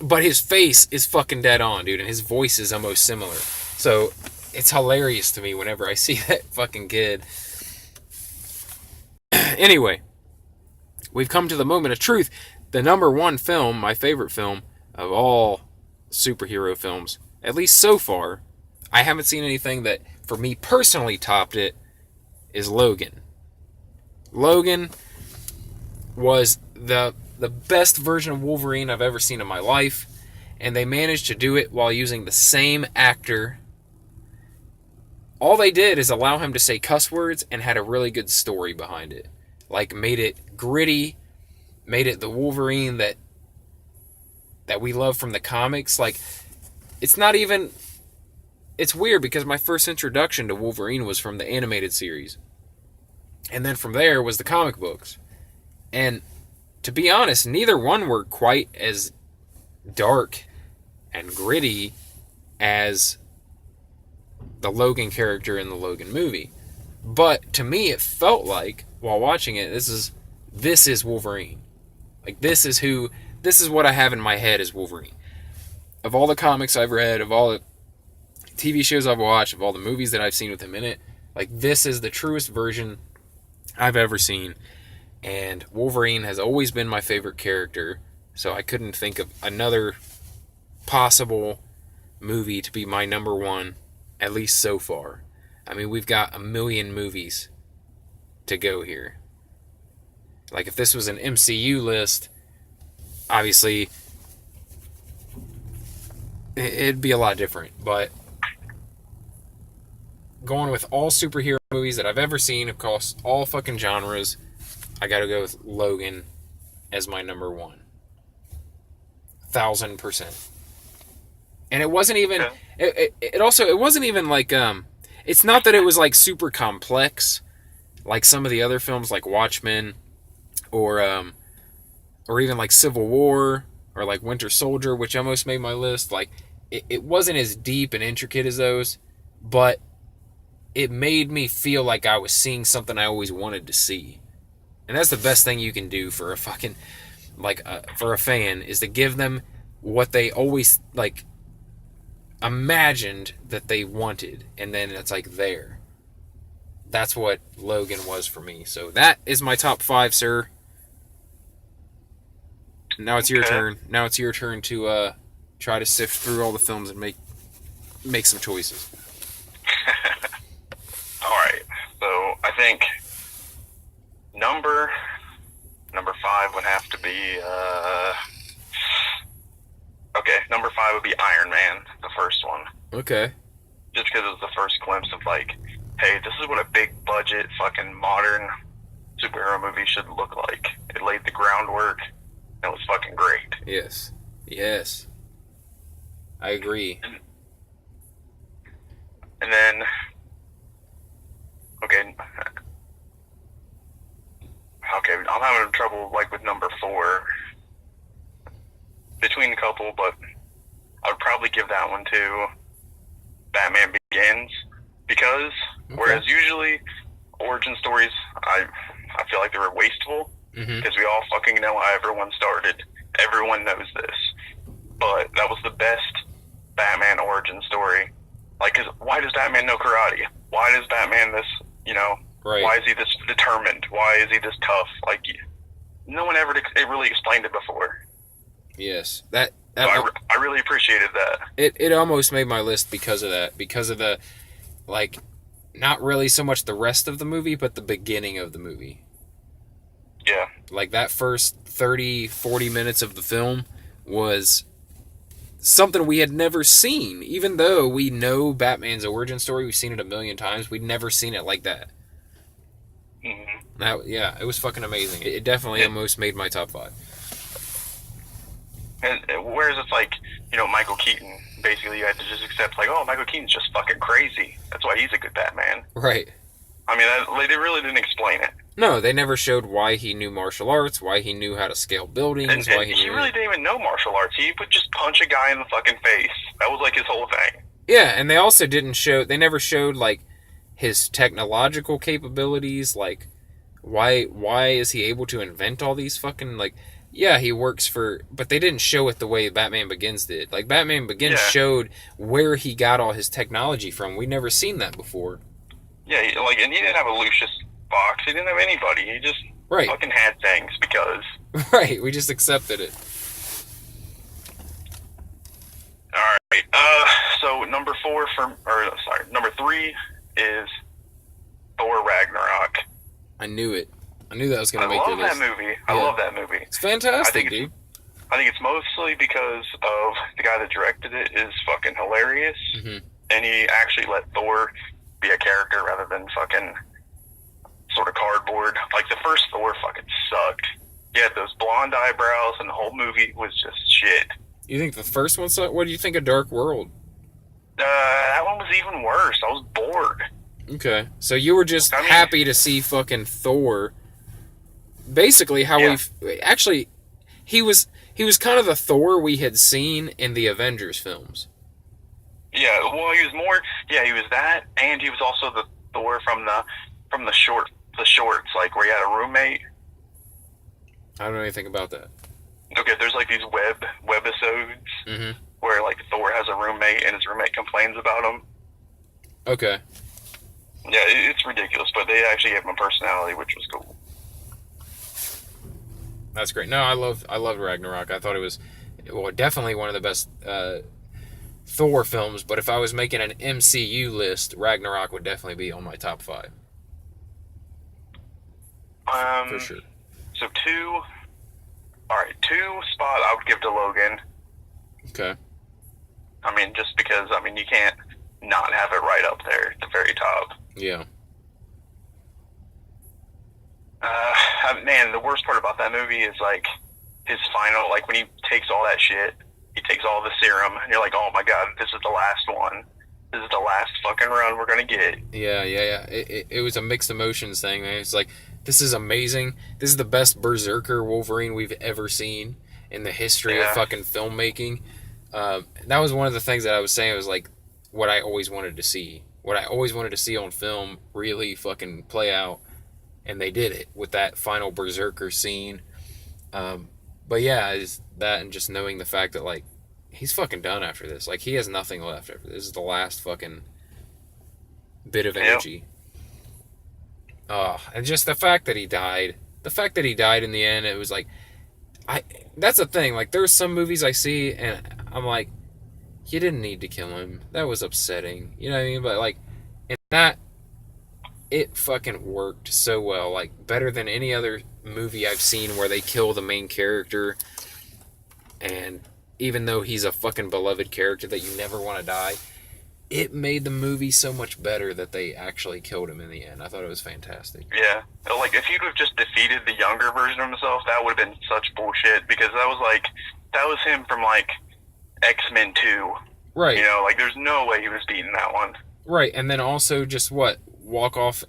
But his face is fucking dead on, dude, and his voice is almost similar. So it's hilarious to me whenever I see that fucking kid. Anyway, we've come to the moment of truth. The number one film, my favorite film of all superhero films, at least so far, I haven't seen anything that, for me personally, topped it, is Logan. Logan was the best version of Wolverine I've ever seen in my life, and they managed to do it while using the same actor. All they did is allow him to say cuss words and had a really good story behind it. Like, made it gritty, made it the Wolverine that we love from the comics. Like, it's not even... It's weird because my first introduction to Wolverine was from the animated series. And then from there was the comic books. And to be honest, neither one were quite as dark and gritty as the Logan character in the Logan movie. But to me, it felt like, while watching it, this is Wolverine. Like, this is what I have in my head as Wolverine. Of all the comics I've read, of all the TV shows I've watched, of all the movies that I've seen with him in it, like, this is the truest version I've ever seen. And Wolverine has always been my favorite character, so I couldn't think of another possible movie to be my number one, at least so far. I mean, we've got a million movies to go here. Like, if this was an MCU list, obviously, it'd be a lot different. But going with all superhero movies that I've ever seen across all fucking genres, I gotta go with Logan as my number one. 1,000%. And it wasn't even... It wasn't even like... It's not that it was like super complex, like some of the other films like Watchmen, or even like Civil War, or like Winter Soldier, which almost made my list. Like, it wasn't as deep and intricate as those, but it made me feel like I was seeing something I always wanted to see. And that's the best thing you can do for a fucking, like, for a fan, is to give them what they always, like, imagined that they wanted, and then it's like there. That's what Logan was for me. So that is my top 5, sir. Now it's your turn. Now it's your turn to try to sift through all the films and make some choices. All right. So I think number 5 would have to be okay. Number 5 would be Iron Man, the first one. Okay. just because it was the first glimpse of like, hey, this is what a big budget fucking modern superhero movie should look like. It laid the groundwork. It was fucking great. Yes. Yes. I agree. And then, okay, I'm having trouble like with number 4 between a couple, but I would probably give that one to Batman Begins because whereas usually origin stories, I feel like they were wasteful because we all fucking know how everyone started. Everyone knows this, but that was the best Batman origin story. Like, 'cause why does Batman know karate? Why does Batman this? You know, why is he this determined? Why is he this tough? Like, no one ever really explained it before. Yes, so I really appreciated that. It almost made my list because of that. Because of the, like, not really so much the rest of the movie, but the beginning of the movie. Yeah. Like, that first 30, 40 minutes of the film was something we had never seen. Even though we know Batman's origin story, we've seen it a million times, we'd never seen it like that. Yeah, it was fucking amazing. It definitely almost made my top 5. And whereas it's like, you know, Michael Keaton, basically you had to just accept, like, oh, Michael Keaton's just fucking crazy. That's why he's a good Batman. Right. I mean, they really didn't explain it. No, they never showed why he knew martial arts, why he knew how to scale buildings, why he really didn't even know martial arts. He would just punch a guy in the fucking face. That was like his whole thing. Yeah, and they also they never showed, like, his technological capabilities, like, why is he able to invent all these fucking, like, yeah, he works for, but they didn't show it the way Batman Begins did. Like, Batman Begins showed where he got all his technology from. We'd never seen that before. Yeah, and he didn't have a Lucius Fox. He didn't have anybody. He just fucking had things because. Right, we just accepted it. Alright, so number 3 is Thor Ragnarok. I knew it. I knew that was going to make your list. I love that movie. I love that movie. It's fantastic, dude. I think it's mostly because of the guy that directed it is fucking hilarious. And he actually let Thor be a character rather than fucking sort of cardboard. Like, the first Thor fucking sucked. He had those blonde eyebrows and the whole movie was just shit. You think the first one sucked? What do you think of Dark World? That one was even worse. I was bored. Okay. So you were just happy to see fucking Thor. Basically, he was kind of the Thor we had seen in the Avengers films. Yeah, well, he was more. Yeah, he was that, and he was also the Thor from the shorts, like where he had a roommate. I don't know anything about that. Okay, there's like these webisodes where like Thor has a roommate and his roommate complains about him. Okay. Yeah, it's ridiculous, but they actually gave him a personality, which was cool. That's great. No, I loved Ragnarok. I thought it was, definitely one of the best Thor films. But if I was making an MCU list, Ragnarok would definitely be on my top 5. For sure. So 2 spot I would give to Logan. Okay. I mean, just because you can't not have it right up there at the very top. Yeah. Man, the worst part about that movie is like his final, like when he takes all that shit, he takes all the serum, and you're like, oh my god, this is the last one. This is the last fucking run we're gonna get. Yeah. It was a mixed emotions thing, man. It's like, this is amazing. This is the best Berserker Wolverine we've ever seen in the history of fucking filmmaking. That was one of the things that I was saying. It was like what I always wanted to see. What I always wanted to see on film really fucking play out. And they did it with that final Berserker scene. But yeah, is that, and just knowing the fact that, like, he's fucking done after this. Like, he has nothing left after this. This is the last fucking bit of energy. And just the fact that he died. The fact that he died in the end, it was like, that's the thing. Like, there's some movies I see, and I'm like, you didn't need to kill him. That was upsetting. You know what I mean? But, like, in that, it fucking worked so well. Like, better than any other movie I've seen where they kill the main character. And even though he's a fucking beloved character that you never want to die, it made the movie so much better that they actually killed him in the end. I thought it was fantastic. Yeah. Like, if he'd have just defeated the younger version of himself, that would have been such bullshit, because that was him from, like, X-Men 2. Right. You know, like, there's no way he was beating that one. Right, and then also just walk off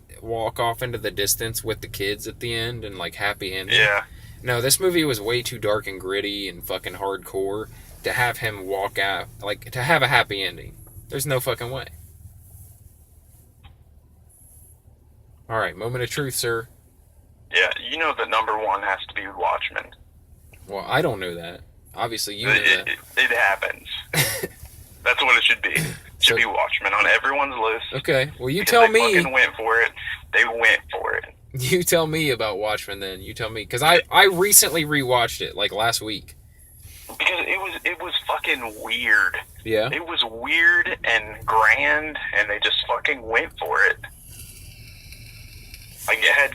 into the distance with the kids at the end and, like, happy ending. Yeah. No, this movie was way too dark and gritty and fucking hardcore to have him walk out, like, to have a happy ending. There's no fucking way. Alright, moment of truth, sir. Yeah, you know that number one has to be Watchmen. Well, I don't know that. Obviously, you know that. It happens. That's what it should be. It should be Watchmen on everyone's list. Okay, well, you tell me. They fucking went for it. They went for it. You tell me about Watchmen then. You tell me. Because I recently rewatched it, like, last week. Because it was fucking weird. Yeah? It was weird and grand, and they just fucking went for it. Like, it had,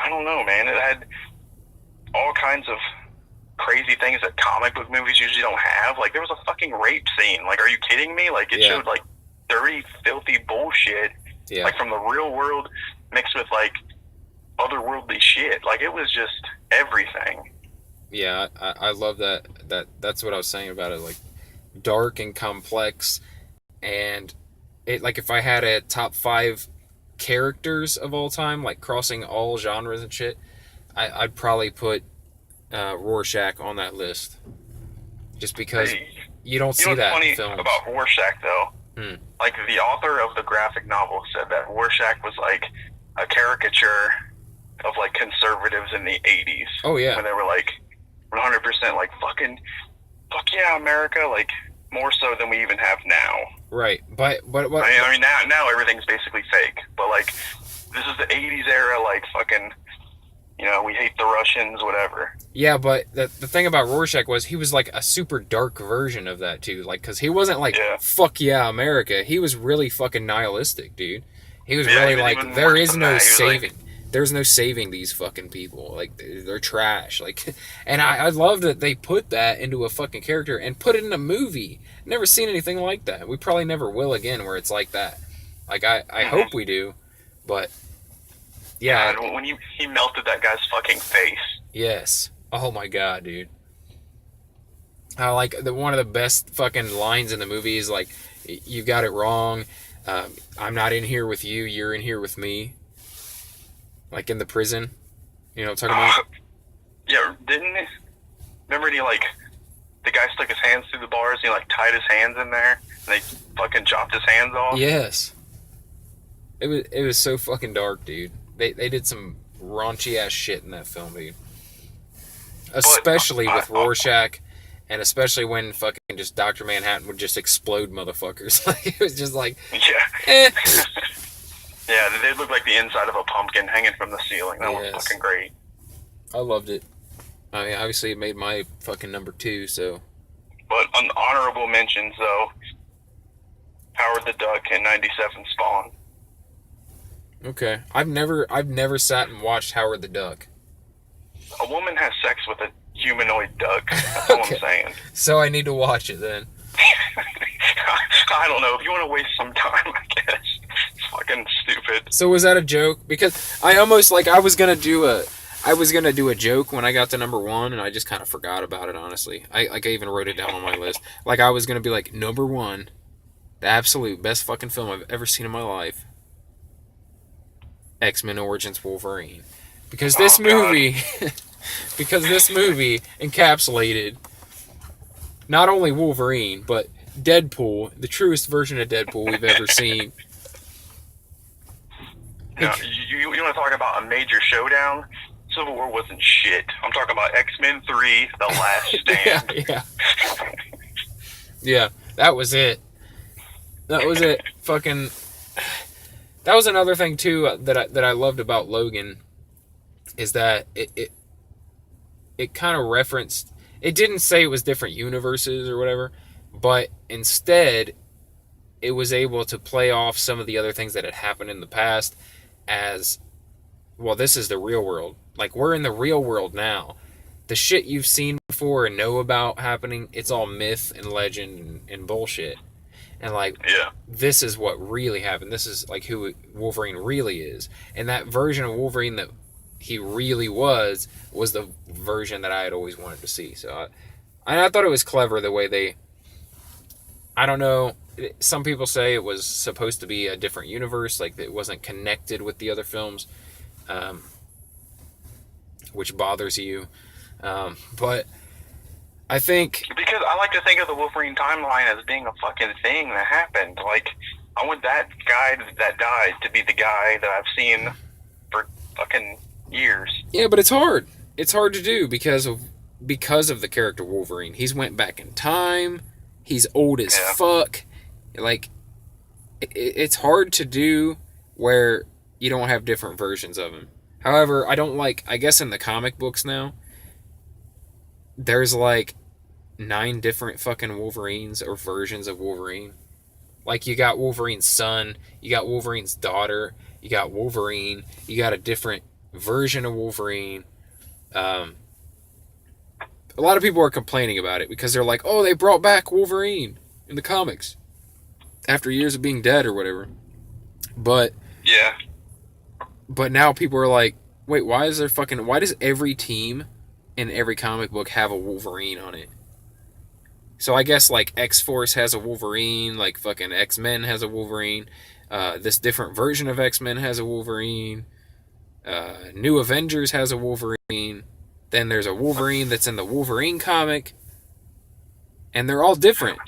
I don't know, man, it had all kinds of crazy things that comic book movies usually don't have. Like, there was a fucking rape scene. Like, are you kidding me? Like, it showed, like, dirty, filthy bullshit. Yeah. Like, from the real world mixed with, like, otherworldly shit. Like, it was just everything. Yeah, I love that. That's what I was saying about it. Like, dark and complex, and it, like, if I had a top 5 characters of all time, like, crossing all genres and shit, I'd probably put Rorschach on that list. Just because you don't see that in films. You know what's funny about Rorschach, though? Like, the author of the graphic novel said that Rorschach was, like, a caricature of, like, conservatives in the 80s. Oh, yeah. When they were, like, 100% like, fuck yeah, America, like, more so than we even have now. Right, but what? I mean now everything's basically fake, but, like, this is the 80s era, like, fucking, you know, we hate the Russians, whatever. Yeah, but the thing about Rorschach was he was, like, a super dark version of that, too. Like, because he wasn't, like, fuck yeah, America. He was really fucking nihilistic, dude. He was really, like, there is no saving. There's no saving these fucking people. Like, they're trash. Like, and I love that they put that into a fucking character and put it in a movie. Never seen anything like that. We probably never will again where it's like that. Like, I hope we do, but yeah. God, when he melted that guy's fucking face. Yes. Oh my god, dude. I like one of the best fucking lines in the movie is like, "You got it wrong. I'm not in here with you. You're in here with me." Like, in the prison. You know what I'm talking about? Yeah, didn't he? Remember he, like, the guy stuck his hands through the bars and he, like, tied his hands in there and they fucking chopped his hands off? Yes. It was so fucking dark, dude. They did some raunchy ass shit in that film, dude. Especially with Rorschach, and especially when fucking just Dr. Manhattan would just explode motherfuckers. Like, it was just like, yeah. Yeah, they look like the inside of a pumpkin hanging from the ceiling. That was fucking great. I loved it. I mean, obviously it made my fucking number 2, so. But on honorable mentions, though, Howard the Duck and 97 Spawn. Okay. I've never sat and watched Howard the Duck. A woman has sex with a humanoid duck. That's all I'm saying. So I need to watch it then. I don't know. If you want to waste some time, I guess. It's fucking stupid. So was that a joke? Because I almost, like, I was gonna do a joke when I got to number 1, and I just kind of forgot about it, honestly. I even wrote it down on my list. Like, I was gonna be like, number 1, the absolute best fucking film I've ever seen in my life, X-Men Origins Wolverine. Because this movie encapsulated not only Wolverine, but Deadpool, the truest version of Deadpool we've ever seen. No, you want to talk about a major showdown? Civil War wasn't shit. I'm talking about X-Men 3, The Last Stand. Yeah. Yeah, that was it. That was it. Fucking. That was another thing too that I loved about Logan, is that it kind of referenced. It didn't say it was different universes or whatever, but instead, it was able to play off some of the other things that had happened in the past as, well, this is the real world. Like, we're in the real world now. The shit you've seen before and know about happening, it's all myth and legend and bullshit. And, like, Yeah. this is what really happened. This is, like, who Wolverine really is. And that version of Wolverine that he really was the version that I had always wanted to see. So I thought it was clever the way they... I don't know. Some people say it was supposed to be a different universe, like it wasn't connected with the other films, which bothers you. But I think... Because I like to think of the Wolverine timeline as being a fucking thing that happened. Like, I want that guy that died to be the guy that I've seen for fucking years. Yeah, but it's hard. It's hard to do because of the character Wolverine. He's went back in time. He's old as fuck. Like, it's hard to do where you don't have different versions of him. However, I guess in the comic books now, there's like 9 different fucking Wolverines or versions of Wolverine. Like, you got Wolverine's son, you got Wolverine's daughter, you got Wolverine, you got a different version of Wolverine. A lot of people are complaining about it because they're like, oh, they brought back Wolverine in the comics after years of being dead or whatever. But now people are like, wait, why does every team in every comic book have a Wolverine on it? So I guess like X-Force has a Wolverine, like fucking X-Men has a Wolverine, this different version of X-Men has a Wolverine, New Avengers has a Wolverine, then there's a Wolverine that's in the Wolverine comic, and they're all different.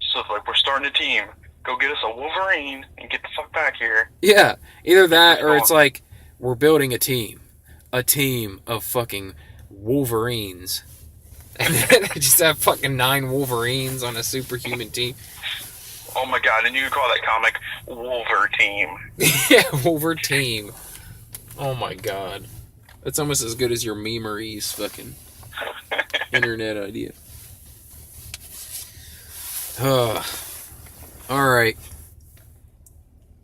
So it's like, we're starting a team. Go get us a Wolverine and get the fuck back here. Yeah, either that or it's like, we're building a team of fucking Wolverines. And then they just have fucking 9 Wolverines on a superhuman team. Oh my god, and you can call that comic Wolver Team. Yeah, Wolver Team. Oh my god. That's almost as good as your memories fucking internet idea. Alright.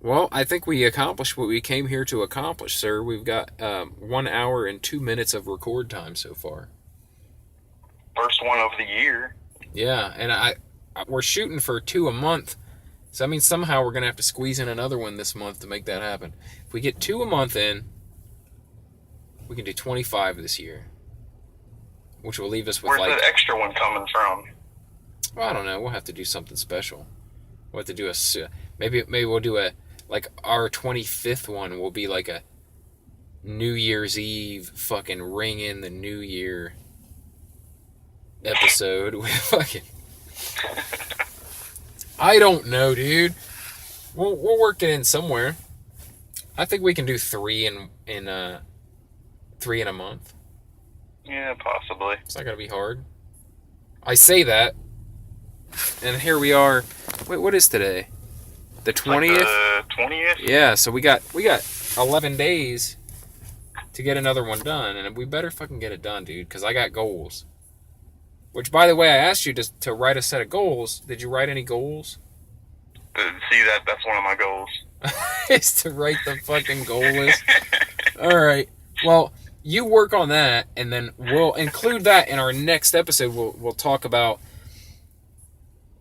Well, I think we accomplished what we came here to accomplish, sir. We've got 1 hour and 2 minutes of record time so far. First one of the year. Yeah, and we're shooting for 2 a month. So, I mean, somehow we're going to have to squeeze in another one this month to make that happen. If we get 2 a month in, we can do 25 this year. Which will leave us with, Where's like... that extra one coming from? Well, I don't know. We'll have to do something special. We'll have to do maybe we'll do like, our 25th one will be like a New Year's Eve fucking ring in the New Year episode with fucking... I don't know, dude. We'll work it in somewhere. I think we can do 3 in a month. Yeah, possibly. It's not gonna be hard. I say that, and here we are. Wait, what is today? The 20th? Like the 20th? Yeah, so we got 11 days to get another one done, and we better fucking get it done, dude, because I got goals. Which, by the way, I asked you to write a set of goals. Did you write any goals? See, that's one of my goals. Is to write the fucking goal list. Alright, well, you work on that, and then we'll include that in our next episode. We'll talk about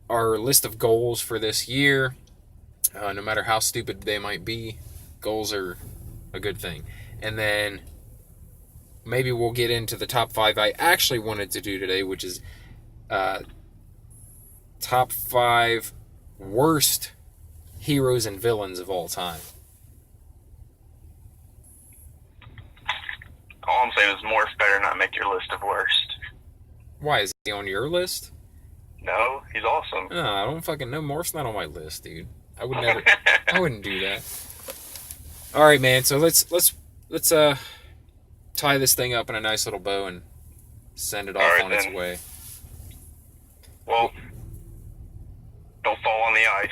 our list of goals for this year. No matter how stupid they might be, goals are a good thing. And then maybe we'll get into the top 5 I actually wanted to do today, which is top 5 worst heroes and villains of all time. All I'm saying is Morph better not make your list of worst. Why, is he on your list? No, he's awesome. No, I don't fucking know. Morph's not on my list, dude. I would never. I wouldn't do that. All right, man. So let's tie this thing up in a nice little bow and send it off on its way. Well, don't fall on the ice.